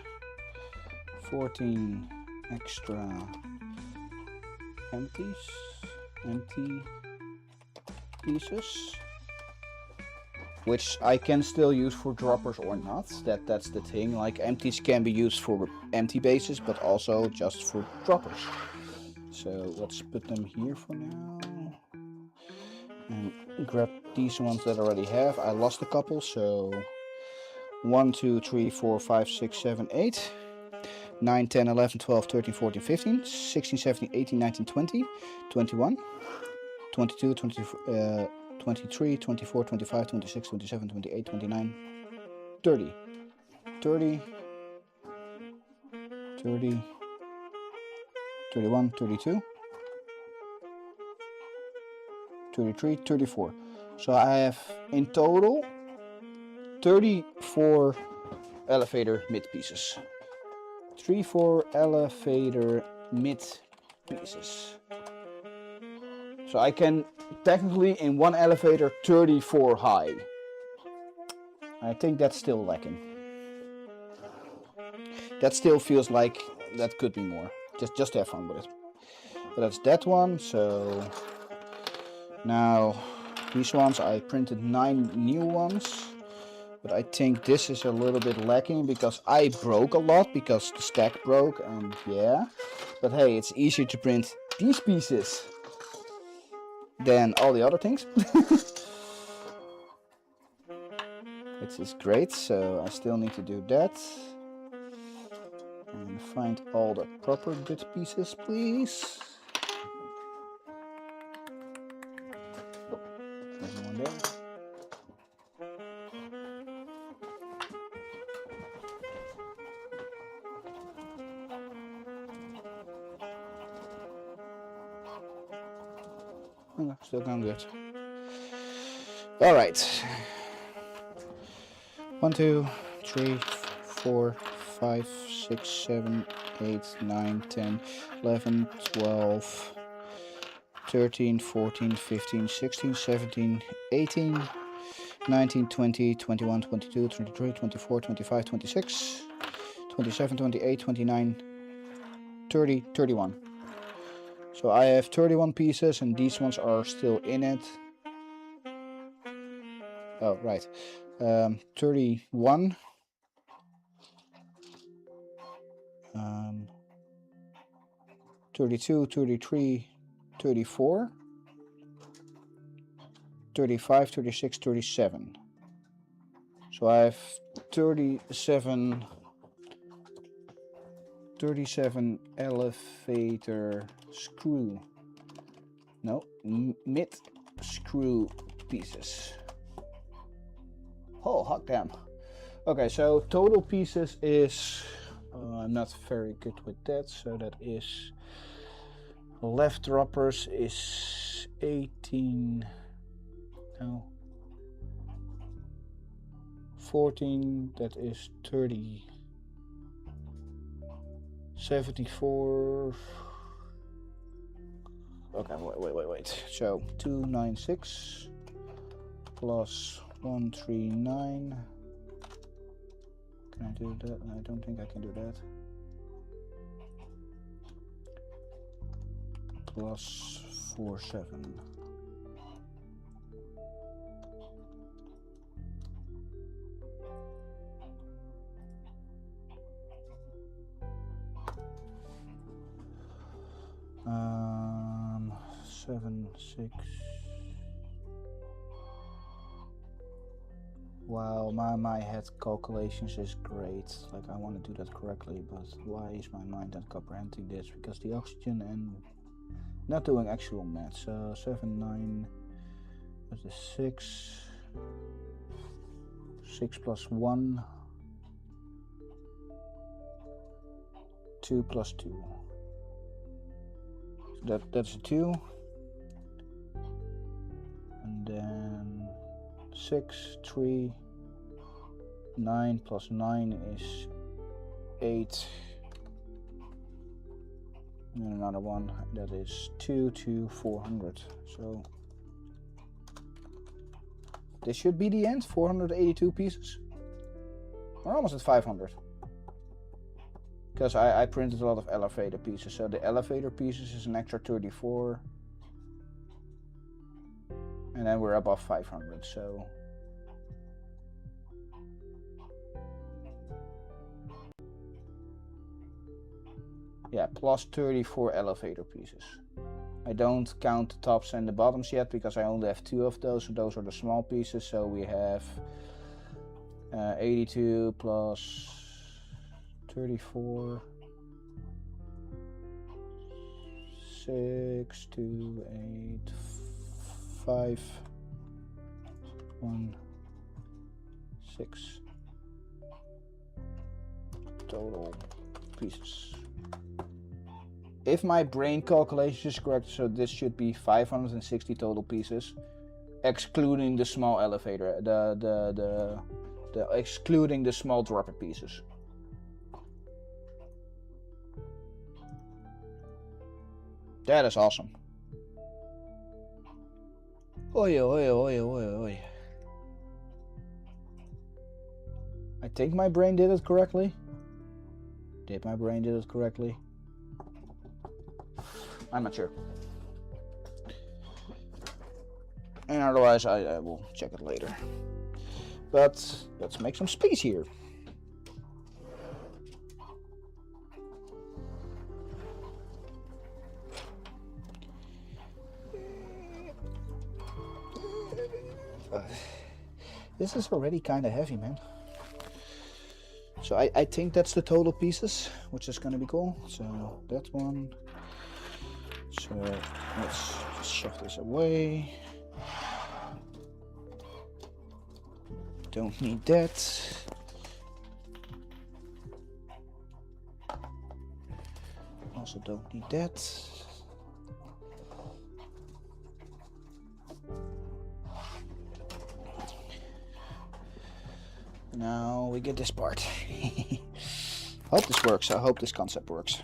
14 extra empty pieces, which I can still use for droppers or not. That's the thing. Like, empties can be used for empty bases, but also just for droppers. So let's put them here for now, and grab these ones that I already have. I lost a couple, so 1, 2, 3, 4, 5, 6, 7, 8. 9, 10, 11, 12, 13, 14, 15, 16, 17, 18, 19, 20, 21, 22, 23, 24, 25, 26, 27, 28, 29, 30, 30, 30, 31, 32, 33, 34. So I have in total 34 elevator mid pieces. 3-4 elevator mid pieces. So I can technically in one elevator 34 high. I think that's still lacking. That still feels like that could be more. Just have fun with it. But that's that one. So now these ones, I printed 9 new ones. But I think this is a little bit lacking because I broke a lot because the stack broke, and yeah. But hey, it's easier to print these pieces than all the other things. Which is great, so I still need to do that. And find all the proper bit pieces, please. Oh, there's one there. Oh, still going good. All right. 1, 2, 3, 4, 5, 6, 7, 8, 9, 10, 11, 12, 13, 14, 15, 16, 17, 18, 19, 20, 21, 22, 23, 24, 25, 26, 27, 28, 29, 30, 31. So I have 31 pieces and these ones are still in it. Oh, right. 31. 32, 33, 34. 35, 36, 37. So I have 37 elevator screw. No, mid screw pieces. Oh, hot damn. Okay, so total pieces is, I'm not very good with that, so that is, left droppers is 18, no, 14, that is 30, 74, okay, wait, so 296 plus 139, can I do that? I don't think I can do that. Plus 47. Um, 7, 6. Wow, my head calculations is great. Like I want to do that correctly, but why is my mind not comprehending this? Because the oxygen and not doing actual math. So 7, 9, that's the 6. 6 plus 1. 2 plus 2. So that's a 2. And then 6, 3, 9 plus 9 is 8. And then another one, that is 2 to 400. So this should be the end, 482 pieces. We're almost at 500. Because I printed a lot of elevator pieces, so the elevator pieces is an extra 34. And then we're above 500, so. Yeah, plus 34 elevator pieces. I don't count the tops and the bottoms yet because I only have 2 of those, so those are the small pieces. So we have 82 plus 34, 6, 2, 8, 5, 1, 6 total pieces. If my brain calculation is correct, so this should be 560 total pieces, excluding the small elevator, the excluding the small dropper pieces. That is awesome. Oi, oi, oi, oi, oi. I think my brain did it correctly. Did my brain did it correctly? I'm not sure. And otherwise I will check it later. But let's make some space here. This is already kind of heavy, man. So I think that's the total pieces, which is going to be cool. So that one. So let's just shove this away. Don't need that. Also don't need that. Now we get this part. Hope this works. I hope this concept works.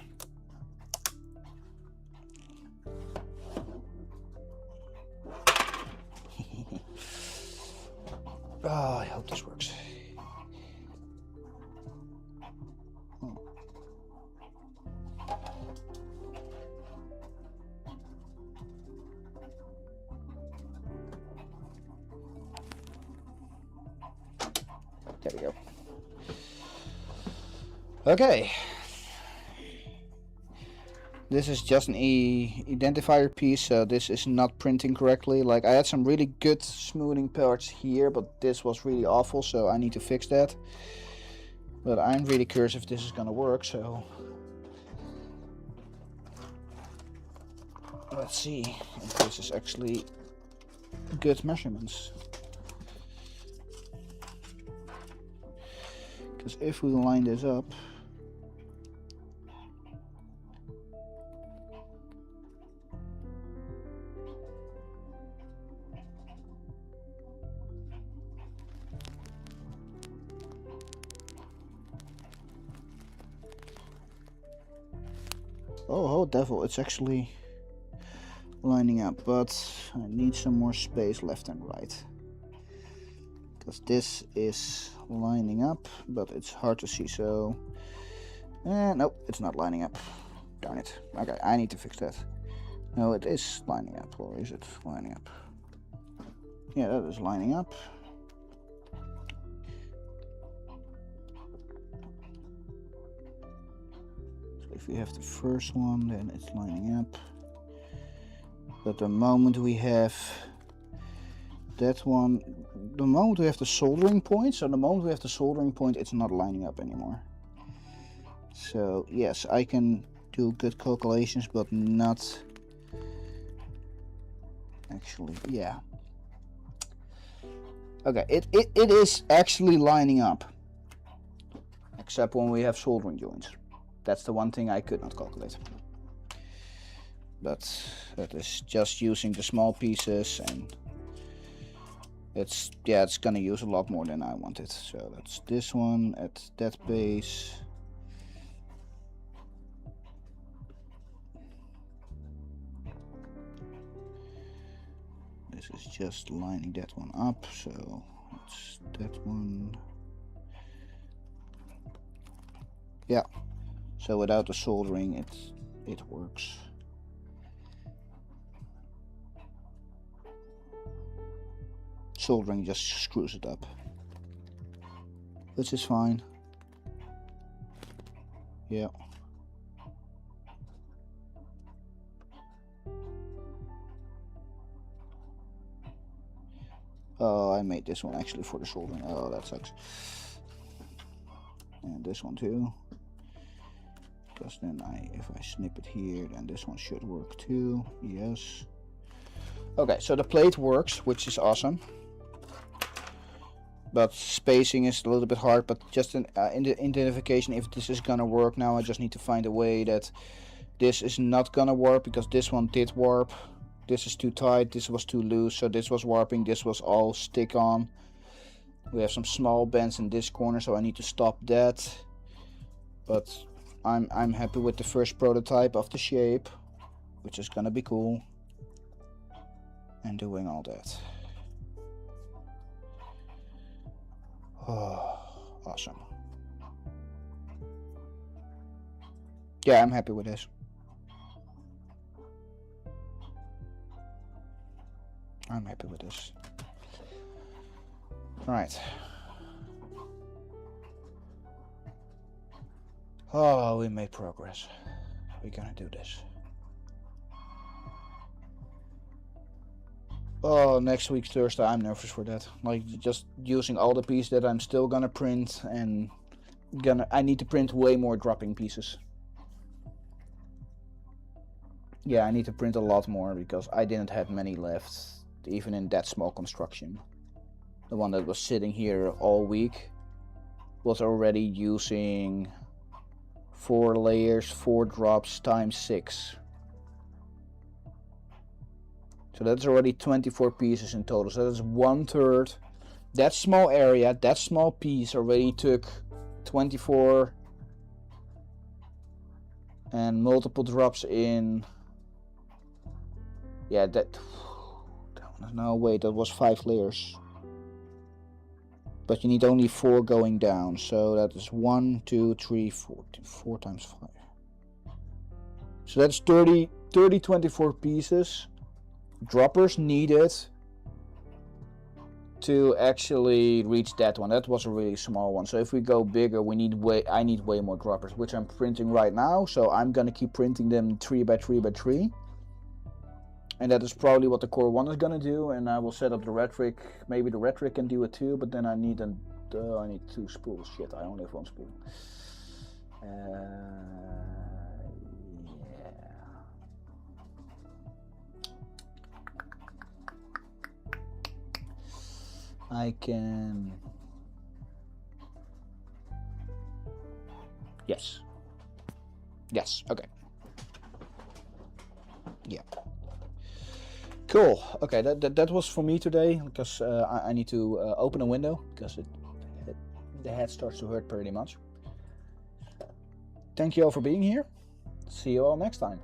Oh, I hope this works. There we go. Okay. This is just an identifier piece, so this is not printing correctly. Like I had some really good smoothing parts here, but this was really awful, so I need to fix that. But I'm really curious if this is gonna work, so let's see if this is actually good measurements. Because if we line this up, oh devil, it's actually lining up, but I need some more space left and right. Because this is lining up, but it's hard to see, so... nope, it's not lining up. Darn it. Okay, I need to fix that. No, it is lining up, or is it lining up? Yeah, that is lining up. So if we have the first one, then it's lining up. But the moment we have that one, the moment we have the soldering point, it's not lining up anymore. So yes, I can do good calculations, but not actually, yeah. Okay, it is actually lining up, except when we have soldering joints. That's the one thing I could not calculate. But that is just using the small pieces, and it's gonna use a lot more than I wanted. So that's this one at that base. This is just lining that one up, so it's that one. Yeah, so without the soldering it works. Soldering just screws it up, which is fine. Yeah. Oh, I made this one actually for the soldering. Oh, that sucks. And this one too. Because then if I snip it here, then this one should work too. Yes. Okay, so the plate works, which is awesome. But spacing is a little bit hard, but just in the identification, if this is gonna work now, I just need to find a way that this is not gonna warp, because this one did warp. This is too tight, this was too loose, so this was warping, this was all stick on. We have some small bends in this corner, so I need to stop that. But I'm happy with the first prototype of the shape, which is gonna be cool. And doing all that. Oh, awesome. Yeah, I'm happy with this. I'm happy with this. Right. Oh, we made progress. We're gonna do this. Oh, next week Thursday, I'm nervous for that. Like, just using all the pieces that I'm still gonna print, and I need to print way more dropping pieces. Yeah, I need to print a lot more because I didn't have many left, even in that small construction. The one that was sitting here all week was already using 4 layers, 4 drops times 6. So that's already 24 pieces in total. So that's 1/3. That small area, that small piece already took 24 and multiple drops in. Yeah, no, wait, that was 5 layers. But you need only 4 going down. So that is 1, 2, 3, 4. 4 times 5. So that's 30, 24 pieces. Droppers needed to actually reach that one. That was a really small one. So if we go bigger, I need way more droppers, which I'm printing right now. So I'm gonna keep printing them 3 by 3 by 3. And that is probably what the Core 1 is gonna do. And I will set up the rhetoric. Maybe the rhetoric can do it too, but then I need 2 spools. Shit, I only have 1 spool. I can... Yes. Yes, okay. Yeah. Cool. Okay, that was for me today, because I need to open a window, because the head starts to hurt pretty much. Thank you all for being here. See you all next time.